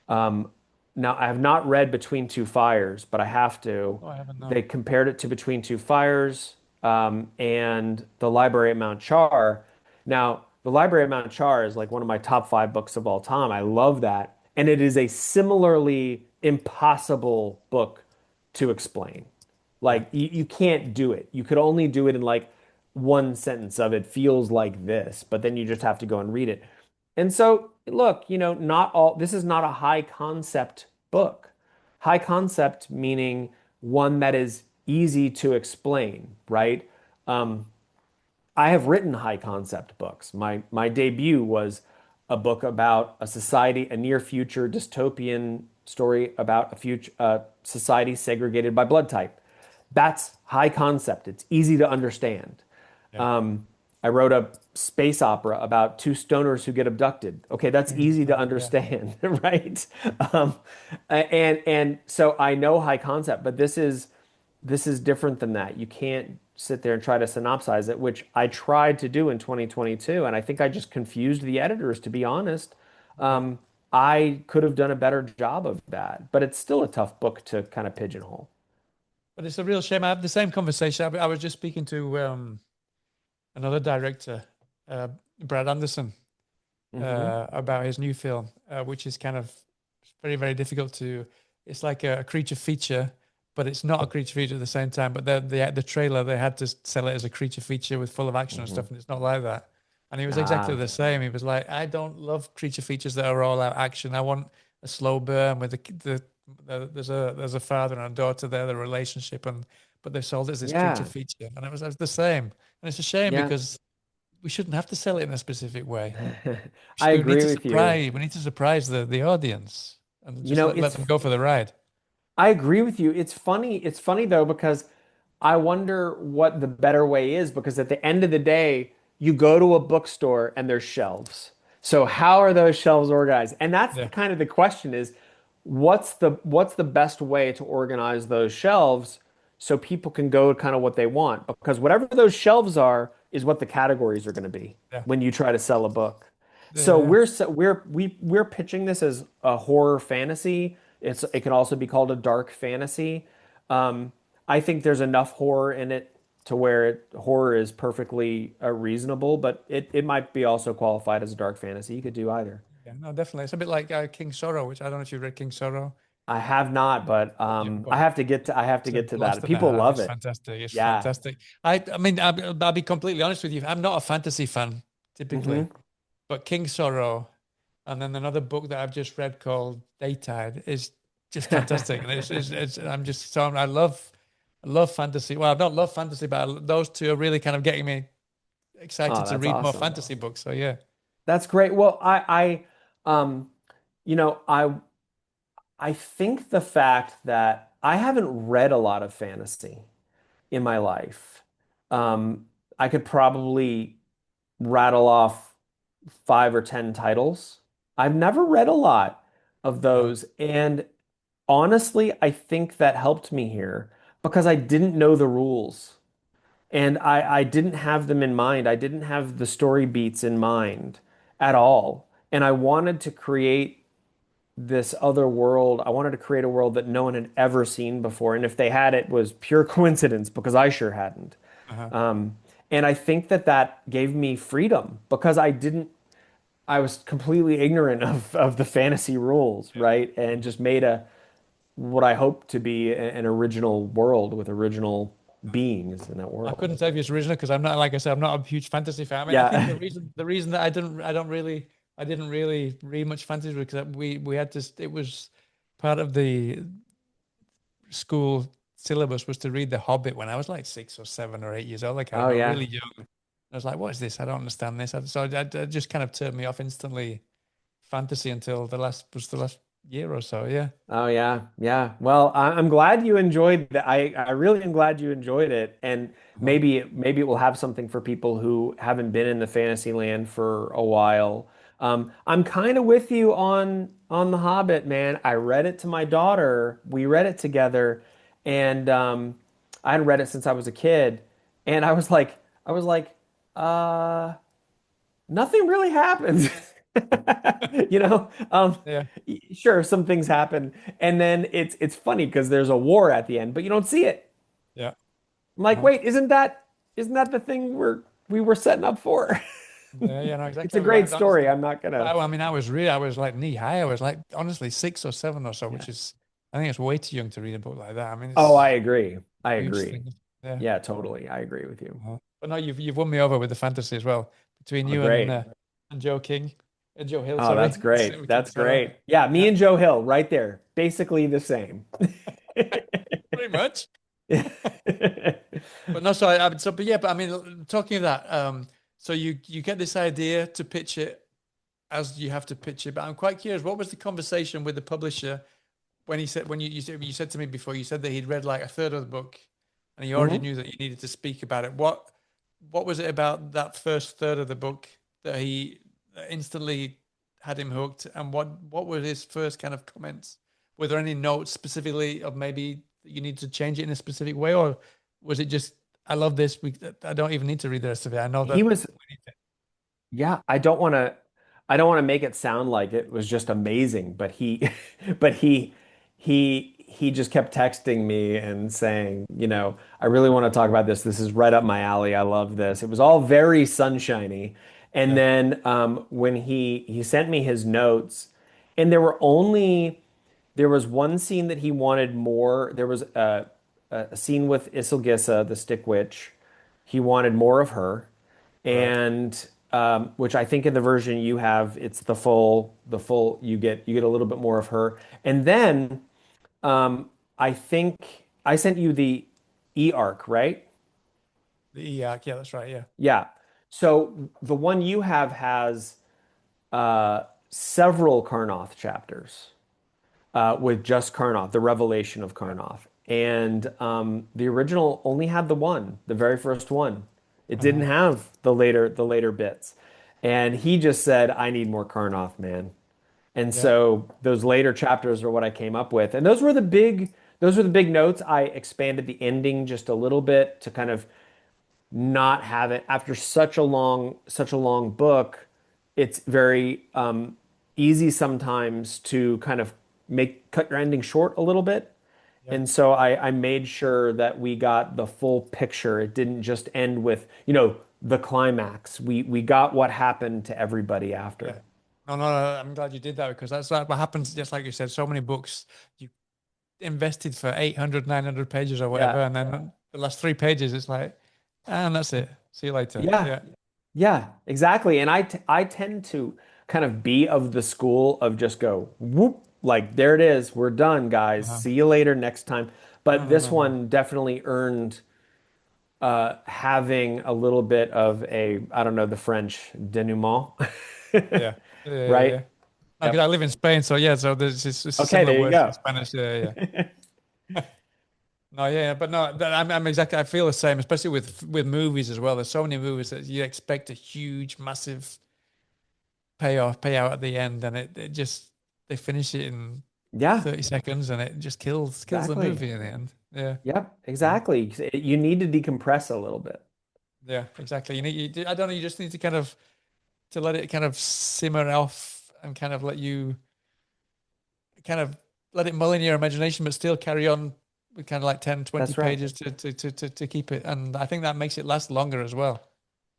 um, now I have not read Between Two Fires, but I have to. Oh, I haven't They known. compared it to Between Two Fires and The Library at Mount Char. Now, The Library at Mount Char is like one of my top five books of all time. I love that. And it is a similarly impossible book to explain. Yeah. Like you can't do it. You could only do it in like one sentence of it feels like this, but then you just have to go and read it. And so, look, not all this is not a high concept book. High concept meaning one that is easy to explain, right? Um, I have written high concept books. My debut was a book about a society, a near future dystopian story about a future society segregated by blood type. That's high concept. It's easy to understand. Yeah. Um, I wrote a space opera about two stoners who get abducted. Okay, that's easy to Yeah. understand, right? Um, and so I know high concept, but this is different than that. You can't sit there and try to synopsize it, which I tried to do in 2022, and I think I just confused the editors, to be honest. Yeah. Um, I could have done a better job of that, but it's still a tough book to kind of pigeonhole. But it's a real shame. I have the same conversation. I was just speaking to another director, uh, Brad Anderson, Hmm. about his new film, which is kind of very difficult to. It's like a creature feature, but it's not a creature feature at the same time. But the trailer they had to sell it as a creature feature with full of action and Hmm. stuff, and it's not like that. And he was exactly Ah, the same. He was like, I don't love creature features that are all out action. I want a slow burn with there's a father and a daughter there, the relationship, and but they sold it as this creature yeah, feature, and it was the same. And it's a shame yeah. because we shouldn't have to sell it in a specific way. I We need agree to with you. surprise. We need to surprise the audience and You just know, let them go for the ride. I agree with you. It's funny. It's funny though, because I wonder what the better way is because at the end of the day, you go to a bookstore and there's shelves. So how are those shelves organized? And that's the Yeah, kind of the question is what's the best way to organize those shelves so people can go to kind of what they want? Because whatever those shelves are is what the categories are going to be yeah, when you try to sell a book. So yeah, we're pitching this as a horror fantasy. It can also be called a dark fantasy. Um, I think there's enough horror in it to where horror is perfectly reasonable, but it might be also qualified as a dark fantasy. You could do either. yeah. No, definitely. It's a bit like King Sorrow, which I don't know if you've read King Sorrow. I have not, but Yeah, I but have to get to Lost that. in the People Heart love is it. fantastic. It's Yeah. fantastic. I mean, I'll be completely honest with you. I'm not a fantasy fan typically, Hmm. but King Sorrow, and then another book that I've just read called Daytide is just fantastic. And I'm just so I love fantasy. Well, I don't love fantasy, but those two are really kind of getting me Oh, excited to that's read more awesome. fantasy books. So yeah, That's great. Well, um, you know, I think the fact that I haven't read a lot of fantasy in my life, um, I could probably rattle off 5 or 10 titles. I've never read a lot of yeah, those. And honestly, I think that helped me here because I didn't know the rules. And I didn't have them in mind. I didn't have the story beats in mind at all. And I wanted to create this other world. I wanted to create a world that no one had ever seen before. And if they had, it was pure coincidence because I sure hadn't. Uh-huh. And I think that that gave me freedom because I was completely ignorant of the fantasy rules, Yeah. right? And just made what I hoped to be an original world with original beings in that I world. couldn't tell if it's original because I'm not, like I said, I'm not a huge fantasy fan. I mean, I think Yeah. the reason that I didn't really read much fantasy was because we had to, it was part of the school syllabus was to read The Hobbit when I was like 6 or 7 or 8 years old, like, I Oh know, yeah. really young. I was like, what is this? I don't understand this. So it just kind of turned me off instantly fantasy until the last year or so. Yeah. Oh yeah, yeah. Well, I'm glad you enjoyed that. I really am glad you enjoyed it, and Uh-huh. maybe it will have something for people who haven't been in the fantasy land for a while. I'm kind of with you on The Hobbit, man. I read it to my daughter. We read it together, and I hadn't read it since I was a kid, and I was like, uh nothing really happens. You know, Yeah. sure, some things happen, and then it's funny because there's a war at the end, but you don't see it. Yeah. I'm like, Uh-huh. wait, isn't that the thing we were setting up for? Yeah, yeah, no, It's exactly. a I mean, great story. honestly, I'm not gonna. I mean, I was like knee high. I was like honestly 6 or 7 or so, Yeah. which is, I think it's way too young to read a book like that. I mean, Oh, I it's agree. I huge agree. thing. Yeah. Yeah, totally. I agree with you. But no, you've won me over with the fantasy as well between Oh, you great. and Joe King, Joe Hill. Oh, that's Sorry, great. we keep That's saying great. Yeah, me that. and Joe Hill right there, basically the same. Yeah, pretty much. But no, so but yeah, but I mean, talking of that, so you get this idea to pitch it as you have to pitch it. But I'm quite curious, what was the conversation with the publisher when he said when you said to me before, you said that he'd read like a third of the book and he already Mhm. knew that you needed to speak about it. What was it about that first third of the book that he instantly had him hooked? And what were his first kind of comments? Were there any notes specifically of maybe you need to change it in a specific way, or was it just I love this? I don't even need to read the rest of it. I know He that was we need to. Yeah, I don't want to make it sound like it was just amazing, but but he just kept texting me and saying, I really want to talk about this. This is right up my alley. I love this. It was all very sunshiny. And Yeah, then when he sent me his notes, and there was one scene that he wanted more. There was a scene with Isilgissa, the stick witch. He wanted more of her, right. and which I think in the version you have, it's the full. You get a little bit more of her, and then I think I sent you the E arc, right? The EAC, yeah, that's right. Yeah. Yeah. So the one you have has several Karnoth chapters. With just Karnoth, the revelation of Yeah. Karnoth. And the original only had the one, the very first one. It didn't Uh-huh. have the later bits. And he just said, I need more Karnoth, man. And Yeah. so those later chapters are what I came up with. And those were the big notes. I expanded the ending just a little bit to kind of not have it after such a long book. It's very easy sometimes to kind of make cut your ending short a little bit. Yeah. And so I made sure that we got the full picture. It didn't just end with, the climax. We got what happened to everybody Yeah. after. No, no, no, I'm glad you did that because that's like what happens. Just like you said, so many books you invested for 800, 900 pages or whatever. Yeah. And then the last 3 pages, it's like, and that's it. See you later. Yeah. Yeah. Yeah, exactly. And I tend to kind of be of the school of just go whoop, like there it is. We're done, guys. Uh-huh. See you later next time. No, But no, this no, no. one definitely earned having a little bit of a, I don't know, the French denouement. Yeah. Yeah. Yeah. Right? Yeah. Because I Yep. live in Spain. So yeah. So there's it's a Okay, similar there you word in go. Spanish. Yeah. Yeah. No, yeah, but no, I'm exactly. I feel the same, especially with movies as well. There's so many movies that you expect a huge, massive payout at the end, and it just they finish it in Yeah, 30 seconds, and it just kills the exactly. movie in the end. Yeah. Yep, Uh-huh. exactly. You need to decompress a little bit. Yeah, exactly. I don't know, you just need to kind of to let it kind of simmer off and kind of kind of let it mull in your imagination, but still carry on with kind of like 10, 20 That's right. pages to keep it. And I think that makes it last longer as well.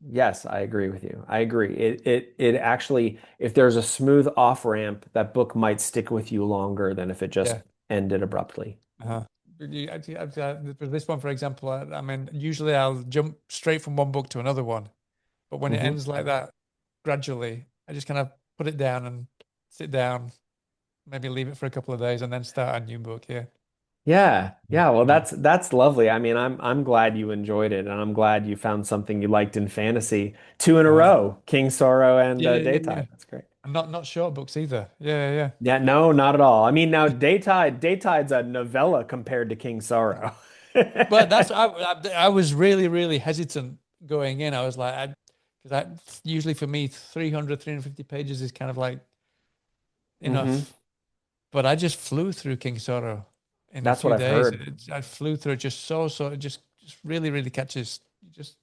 Yes, I agree with you. I agree. It actually, if there's a smooth off ramp, that book might stick with you longer than if it just Yeah. ended abruptly. Uh-huh. For this one, for example, I mean, usually I'll jump straight from one book to another one, but when it Hmm. ends like that, gradually, I just kind of put it down and sit down, maybe leave it for a couple of days, and then start a new book. Yeah. Yeah, yeah. Well, Uh-huh. that's lovely. I mean, I'm glad you enjoyed it, and I'm glad you found something you liked in fantasy. Two in a Uh-huh. row, King Sorrow and Yeah, yeah, yeah. Daytide. That's great. And not short books either. Yeah, yeah. Yeah, no, not at all. I mean, now Daytide's a novella compared to King Sorrow. But I was really really hesitant going in. I was like, because I usually for me 300, 350 pages is kind of like Hmm. enough. But I just flew through King Sorrow in a That's what few I've days. heard. I flew through it just so it just really really catches just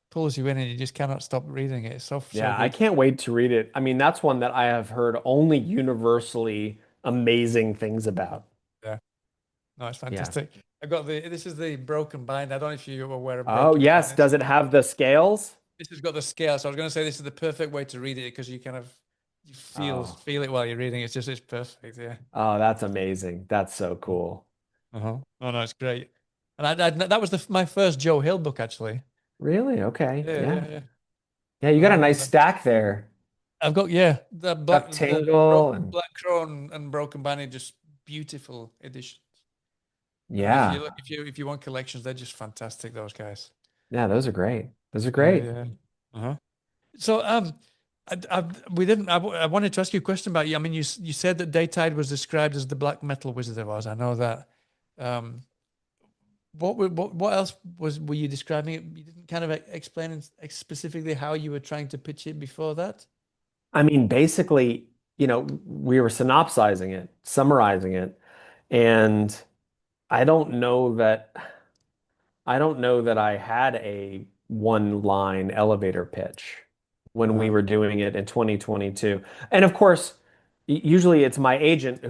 pulls you in and you just cannot stop reading it. It's so Yeah, I good. can't wait to read it. I mean, that's one that I have heard only universally amazing things about. Yeah, no, it's Yeah. fantastic. I got the this is the Broken Bind. I don't know if you're aware of Oh, Broken Bind. yes. Does it have the scales? This has got the scale. So I was going to say this is the perfect way to read it because you kind of you Oh, feel it while you're reading. It's perfect. Yeah. oh, that's amazing. That's so cool. Uh-huh. Oh no, it's great. And that was my first Joe Hill book actually. Really? Okay. Yeah, Yeah. yeah, yeah. Yeah, you got a nice stack there. I've got yeah Got the Tingle broken and Black Crow and Broken Banner just beautiful editions. And if you yeah. look if you want collections, they're just fantastic. Those guys. Yeah, those are great. Those are Yeah, great. yeah. Uh-huh. So we didn't. I wanted to ask you a question about you. I mean, you said that Daytide was described as the black metal Wizard of Oz. I know that. Um, what else were you describing it? You didn't kind of explain specifically how you were trying to pitch it before that. I mean, basically, we were synopsizing it, summarizing it, and I don't know that I don't know that I had a one line elevator pitch when we Uh-huh. were doing it in 2022. And of course, usually it's my agent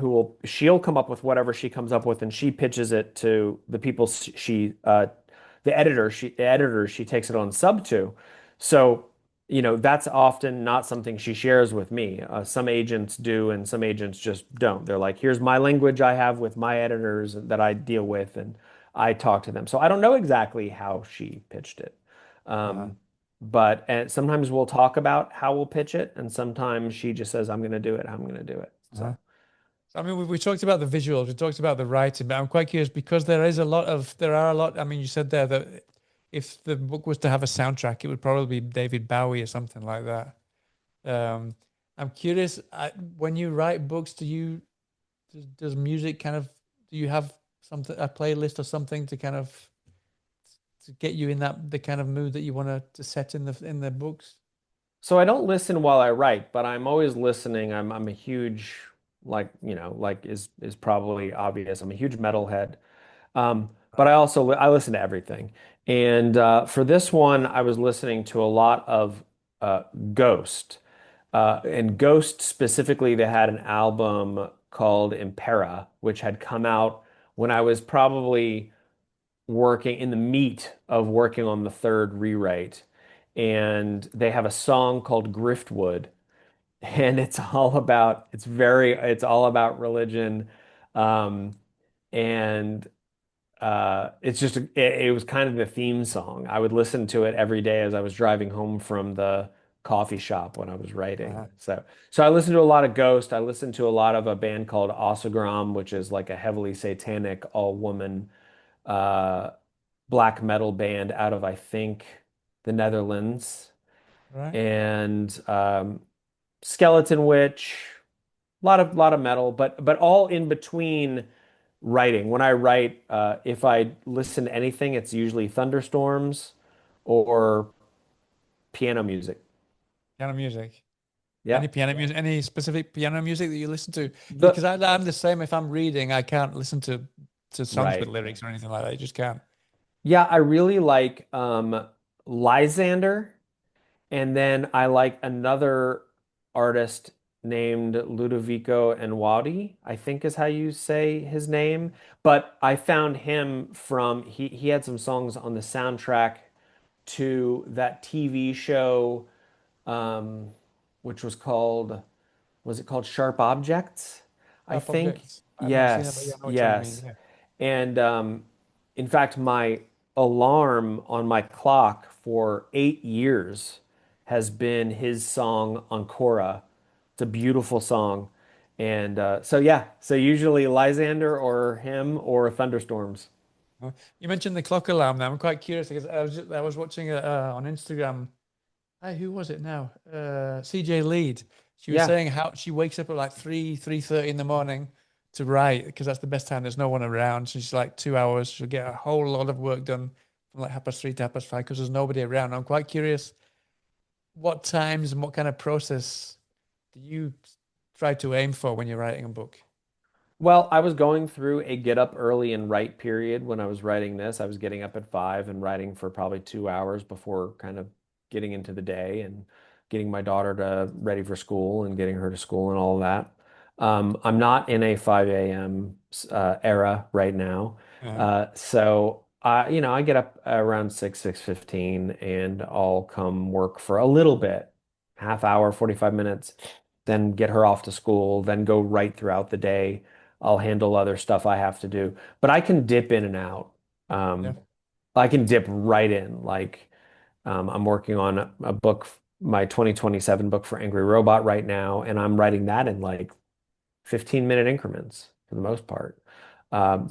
she'll come up with whatever she comes up with and she pitches it to the people the editors she takes it on sub to. So, that's often not something she shares with me. Some agents do and some agents just don't. They're like, here's my language I have with my editors that I deal with and I talk to them. So I don't know exactly how she pitched it. Uh-huh. Um, but and sometimes we'll talk about how we'll pitch it, and sometimes she just says, I'm going to do it. I'm going to do it. Uh-huh. So, I mean, we talked about the visuals, we talked about the writing, but I'm quite curious because there are a lot. I mean, you said there that if the book was to have a soundtrack, it would probably be David Bowie or something like that. Um, I'm curious, when you write books, does music kind of, do you have something, a playlist or something to kind of to get you in the kind of mood that you want to set in the books? so I don't listen while I write, but I'm always listening. I'm a huge, like, like is probably obvious. I'm a huge metalhead. But I listen to everything. And for this one, I was listening to a lot of uh, Ghost. And Ghost specifically, they had an album called Impera, which had come out when I was probably working in the meat of working on the third rewrite. And they have a song called Griftwood, and it's all about religion. Um, and it was kind of the theme song. I would listen to it every day as I was driving home from the coffee shop when I was writing. Uh-huh. So I listened to a lot of Ghost. I listened to a lot of a band called Osagram, which is like a heavily satanic all-woman uh, black metal band out of I think the Netherlands. Right. And Skeleton Witch, lot of metal, but all in between writing. When I write, if I listen to anything, it's usually thunderstorms or piano music. Piano music. Any Yeah. piano music, any specific piano music that you listen to? The Because I'm the same. If I'm reading, I can't listen to to songs with Right. lyrics or anything like that. You just can't. Yeah, I really like Lysander, and then I like another artist named Ludovico Einaudi, I think is how you say his name. But I found him from he had some songs on the soundtrack to that TV show, um, which was it called Sharp Objects? I Sharp think. objects. I've not seen it, but yeah, Yes, I know which one you mean. yes. Yeah. And in fact, my alarm on my clock for 8 years has been his song Ancora. It's a beautiful song. And so, yeah, so usually Lysander or him or Thunderstorms. You mentioned the clock alarm. Now I'm quite curious because I was watching it on Instagram. Hey, who was it now? CJ Lead. She was Yeah. saying how she wakes up at like 3:30 in the morning to write because that's the best time. There's no one around. So she's like 2 hours. She'll get a whole lot of work done from like 3:30 to 5:30 because there's nobody around. I'm quite curious what times and what kind of process do you try to aim for when you're writing a book? Well, I was going through a get up early and write period when I was writing this. I was getting up at 5 and writing for probably 2 hours before kind of getting into the day and getting my daughter to ready for school and getting her to school and all of that. I'm not in a 5 a.m. Era right now. Uh, So I get up around 6:15 and I'll come work for a little bit, half hour, 45 minutes, then get her off to school, then go right throughout the day. I'll handle other stuff I have to do, but I can dip in and out. yeah. Um, I can dip right in. Like I'm working on a book, my 2027 book for Angry Robot right now, and I'm writing that in like 15-minute increments for the most part.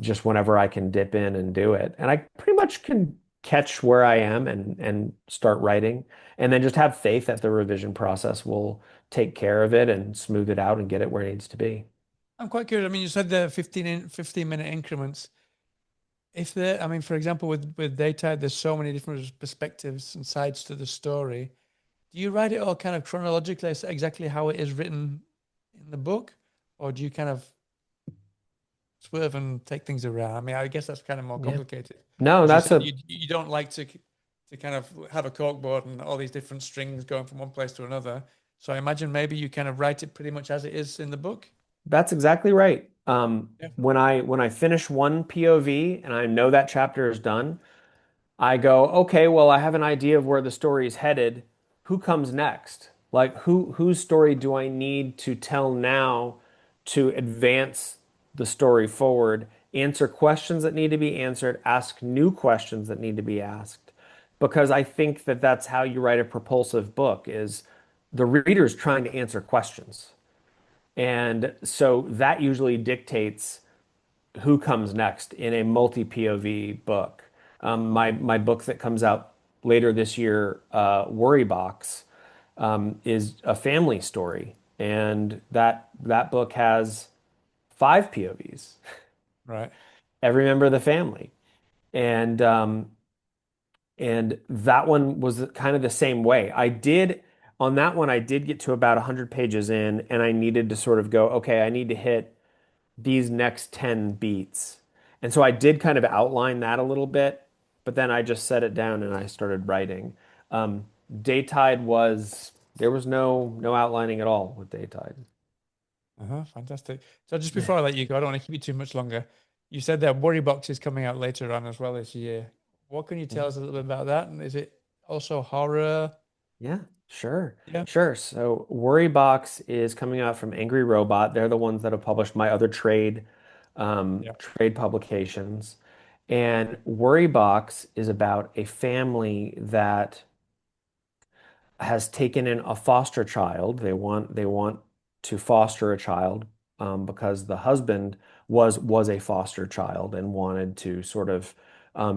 Just whenever I can dip in and do it, and I pretty much can catch where I am and start writing, and then just have faith that the revision process will take care of it and smooth it out and get it where it needs to be. I'm quite curious. I mean, you said the 15-minute increments. If there, I mean, for example, with Daytide, there's so many different perspectives and sides to the story. Do you write it all kind of chronologically, as exactly how it is written in the book, or do you kind of swerve and take things around? I mean, I guess that's kind of more Yeah. complicated No, because you that's said a you don't like to kind of have a corkboard and all these different strings going from one place to another. So I imagine maybe you kind of write it pretty much as it is in the book. That's exactly right. Yeah, When I finish one POV and I know that chapter is done, I go, okay, well, I have an idea of where the story is headed. Who comes next? Like whose story do I need to tell now to advance the story forward, answer questions that need to be answered, ask new questions that need to be asked. Because I think that that's how you write a propulsive book is the reader's trying to answer questions. And so that usually dictates who comes next in a multi POV book. My book that comes out later this year, Worry Box, is a family story, and that book has 5 POVs. right. Every member of the family, and that one was kind of the same way. I did on that one. I did get to about 100 pages in, and I needed to sort of go, okay, I need to hit these next 10 beats. And so I did kind of outline that a little bit, but then I just set it down and I started writing. Um, Daytide was there was no outlining at all with Daytide. Uh-huh, fantastic. So just before I let you go, I don't want to keep you too much longer. You said that Worry Box is coming out later on as well this year. What can you tell us a little bit about that? And is it also horror? Yeah, sure. Yeah. Sure. So Worry Box is coming out from Angry Robot. They're the ones that have published my other Yeah. trade publications. And Worry Box is about a family that has taken in a foster child. They want to foster a child because the husband was a foster child and wanted to sort of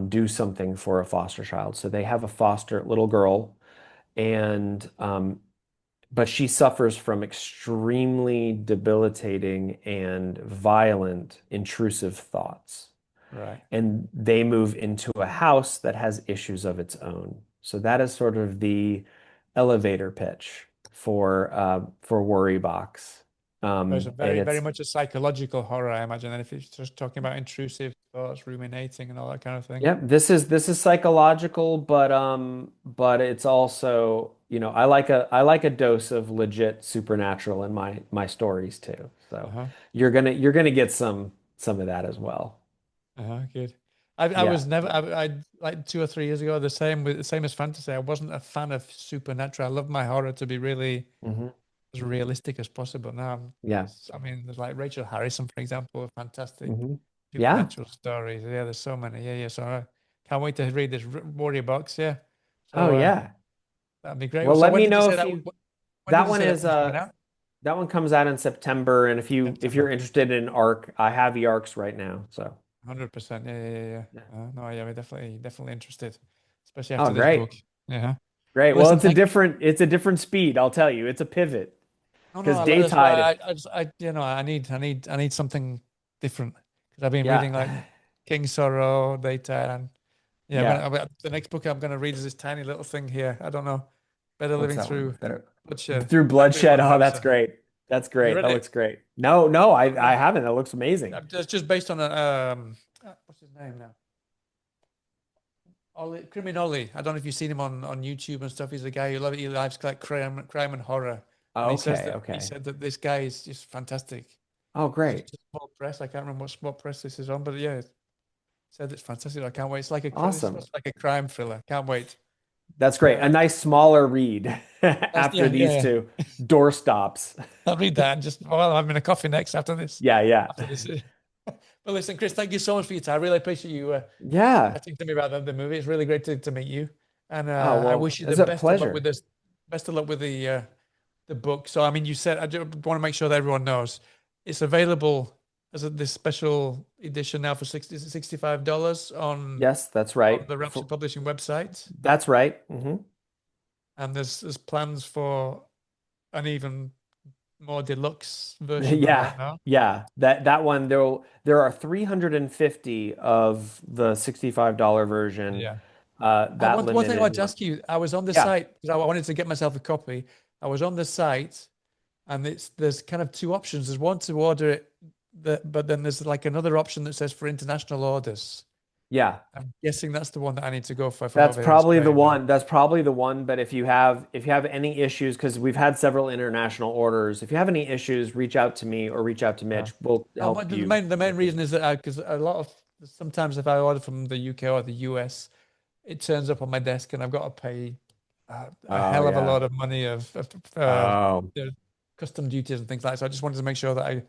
do something for a foster child. So they have a foster little girl, and but she suffers from extremely debilitating and violent intrusive thoughts, Right. and they move into a house that has issues of its own. So that is sort of the elevator pitch for Worry Box. So it's a And very it's much a psychological horror, I imagine. And if it's just talking about intrusive thoughts, ruminating, and all that kind of thing. yep, this is psychological, but it's also, I like a dose of legit supernatural in my stories too. So Uh-huh. you're gonna get some of that as well. Good. I Yeah. was never I like 2 or 3 years ago, the same as fantasy. I wasn't a fan of supernatural. I love my horror to be really Hmm. as realistic as possible. Now, Yeah. I mean, there's like Rachel Harrison, for example, fantastic Hmm. Yeah. supernatural stories. Yeah, there's so many. Yeah, yeah. So I can't wait to read this Warrior box. Yeah. Oh So yeah. that'd be great. Well, So let when me did you know say if that? you When did that you one say that is one's coming out? that one comes out in September, and if September. you're interested in ARC, I have the ARCs right now. So 100%. Yeah, yeah, yeah, yeah. yeah. No, yeah, we're definitely interested, especially Oh, after this great. book. Yeah. Great. Well, Well, listen, it's a thank different speed, I'll tell you. It's a pivot No, no, because that's why Daytide, I need something different because I've been reading like yeah. King Sorrow, Daytide, and yeah, Yeah. the next book I'm gonna read is this tiny little thing here. I don't know. Better What's living that one? through Better bloodshed. through bloodshed. Everyone Oh, loves that's it. great. That's Have you great. read That it? looks great. No, no, Uh, I haven't. That looks amazing. It's just based on a what's his name now? Ollie, Criminoli. I don't know if you've seen him on YouTube and stuff. He's a guy who loves he likes like crime and horror, and Okay, he okay. said that this guy is just fantastic. Oh, great. Just a small press. I can't remember what press this is on, but yeah, said it's fantastic. I can't wait. It's like it's Awesome. supposed to be like a crime thriller. Can't wait. That's great. A Uh, nice smaller read after yeah, these yeah. two doorstops. I'll read that and just well, I'm in a coffee next after this. Yeah, yeah. After this. But listen, Chris, thank you so much for your time. I really appreciate you Yeah. chatting to me about the movie. It's really great to meet you, and Oh, I well, wish you the it's a best of luck with pleasure. this. Best of luck with the book. So, I mean, you said I just want to make sure that everyone knows it's available as this special edition now for $65 Yes, that's on right. the Rapture Publishing website. That's right. Hmm. And there's plans for an even more deluxe version than Yeah. that now. Yeah. That one there are 350 of the $65 version. Yeah. That One thing I limited wanted to one. ask you, I was on the Yeah. site because I wanted to get myself a copy. I was on the site, and there's kind of two options. There's one to order it, but then there's like another option that says for international orders. Yeah. I'm guessing that's the one that I need to go for if I'm That's over here in probably the Spain now. one. That's probably the one. But if you have any issues, because we've had several international orders, if you have any issues, reach out to me or reach out to Uh, Mitch. We'll no, help you the main with reason it. is that because a lot of sometimes if I order from the UK or the US, it turns up on my desk and I've got to pay a Oh hell of a yeah. lot of money of Oh the custom duties and things like that. So I just wanted to make sure that I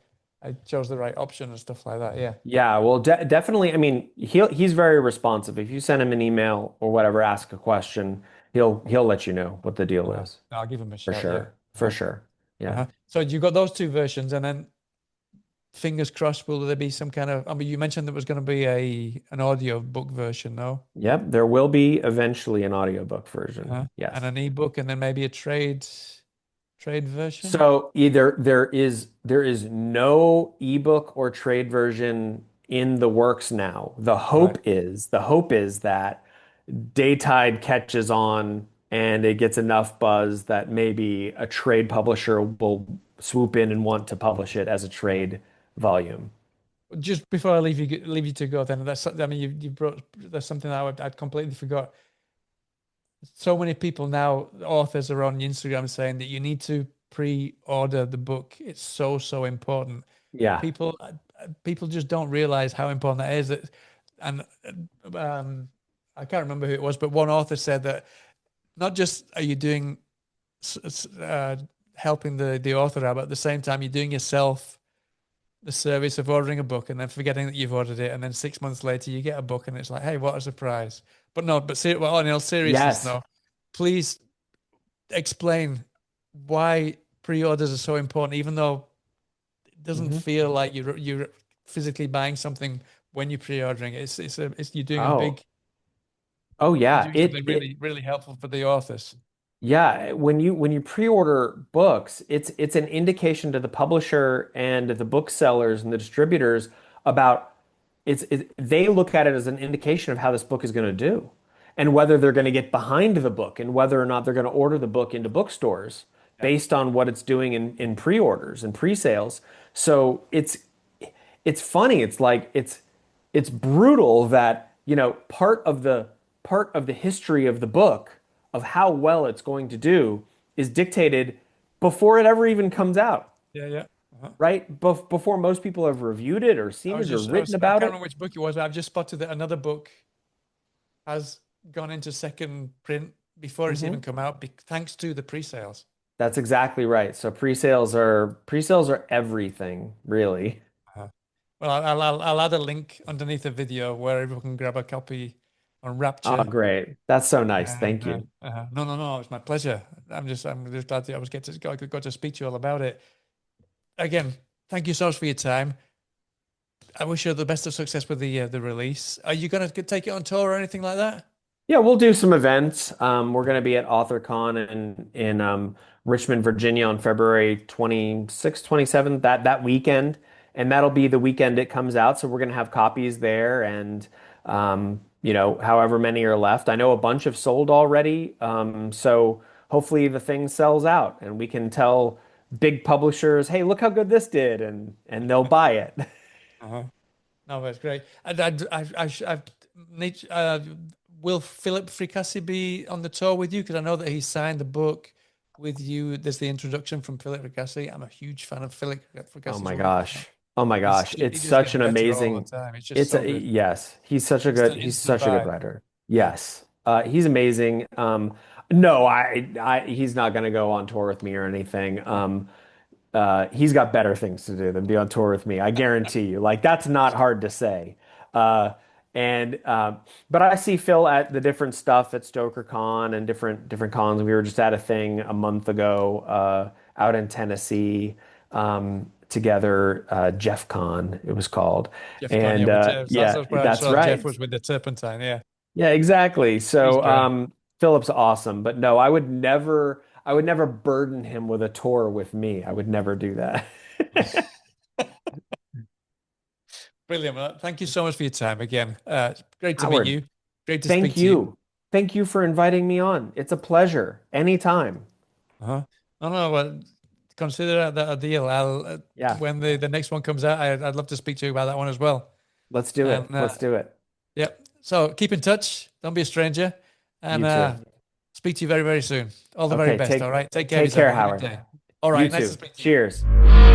chose the right option and stuff like that. Yeah. yeah. Well, definitely. I mean, he's very responsive. If you send him an email or whatever, ask a question, he'll let you know what the deal is. I'll give him a For shout. Yeah. sure. For Uh-huh. sure. Yeah. Uh-huh. So you got those two versions, and then fingers crossed, will there be some kind of? I mean, you mentioned there was going to be an audio book version, no? Yep. There will be eventually an audiobook version. And Yes. an ebook, and then maybe a trade version. So either there is no ebook or trade version in the works now. Right. The hope is that Daytide catches on and it gets enough buzz that maybe a trade publisher will swoop in and want to publish it as a trade volume. Just before I leave you to go, then I mean you brought there's something that I'd completely forgot. So many people now, authors are on Instagram saying that you need to pre-order the book. It's so important. Yeah. People just don't realize how important that is. And um, I can't remember who it was, but one author said that not just are you doing helping the author out, but at the same time you're doing yourself the service of ordering a book and then forgetting that you've ordered it, and then 6 months later you get a book and it's like, hey, what a surprise! But no, well, in all seriousness, Yes. no, please explain why pre-orders are so important, even though it doesn't Hmm. feel like you're physically buying something when you're pre-ordering it. It's you're doing a Oh. big Oh you're yeah. doing It something it really helpful for the authors. Yeah, when you pre-order books, it's an indication to the publisher and the booksellers and the distributors about they look at it as an indication of how this book is going to do and whether they're going to get behind the book and whether or not they're going to order the book into bookstores Yeah. based on what it's doing in pre-orders and pre-sales. So it's funny. It's like it's brutal that, part of the history of the book of how well it's going to do is dictated before it ever even comes out, Yeah. Yeah. Uh-huh. right? Before most people have reviewed it or seen it or written I about can't it. remember which book it was, but I've just spotted that another book has gone into second print before it's even Mhm. come out, thanks to the pre-sales. That's exactly right. So pre-sales are everything, really. Uh-huh. Well, I'll add a link underneath the video where everyone can grab a copy on Oh, Rapture. great. That's so nice. And Thank you. no, no, no, it's my pleasure. I'm just glad that I was got to speak to you all about it. Again, thank you so much for your time. I wish you the best of success with the release. Are you gonna take it on tour or anything like that? Yeah, we'll do some events. We're going to be at AuthorCon in Richmond, Virginia on February 26th, 27th, that weekend. And that'll be the weekend it comes out. So we're going to have copies there and, however many are left. I know a bunch have sold already. So hopefully the thing sells out and we can tell big publishers, hey, look how good this did. And they'll buy it. Uh-huh. No, that's great. I need, will Philip Fricassi be on the tour with you? Because I know that he signed the book with you. There's the introduction from Philip Fricassi. I'm a huge fan of Philip Oh Fricassi's my work. gosh. Oh my gosh. He It's just such gets an better all the amazing time. It's just it's so a good. yes. He's Instant such a good buy. writer. Yeah. Yes. He's amazing. No, he's not gonna go on tour with me or anything. He's got better things to do than be on tour with me. I guarantee you. Like that's not hard to say. Uh, and but I see Phil at the different stuff at Stoker Con and different cons. We were just at a thing a month ago out in Tennessee together. Jeff Con it was called. Jeff Conn, yeah, And with Jeff. yeah, That's where I that's saw Jeff right. was with the Turpentine. Yeah. Yeah, exactly. He's So great. Philip's awesome, but no, I would never burden him with a tour with me. I would never do that. Brilliant. Well, thank you so much for your time again. Great to meet Howard, you. Great to speak thank to you. you. Thank you for inviting me on. It's a pleasure. Anytime. Uh-huh. No, no, well, consider that a deal. I'll Yeah, when the next one comes out, I'd love to speak to you about that one as well. let's do it. And Let's do it. yeah, so keep in touch. Don't be a stranger, and You too. speak to you very, very soon. All the very Okay, best. All right. Take care of take yourself. care, Have a good Howard. day. All You right. Nice to too. speak to you. Cheers.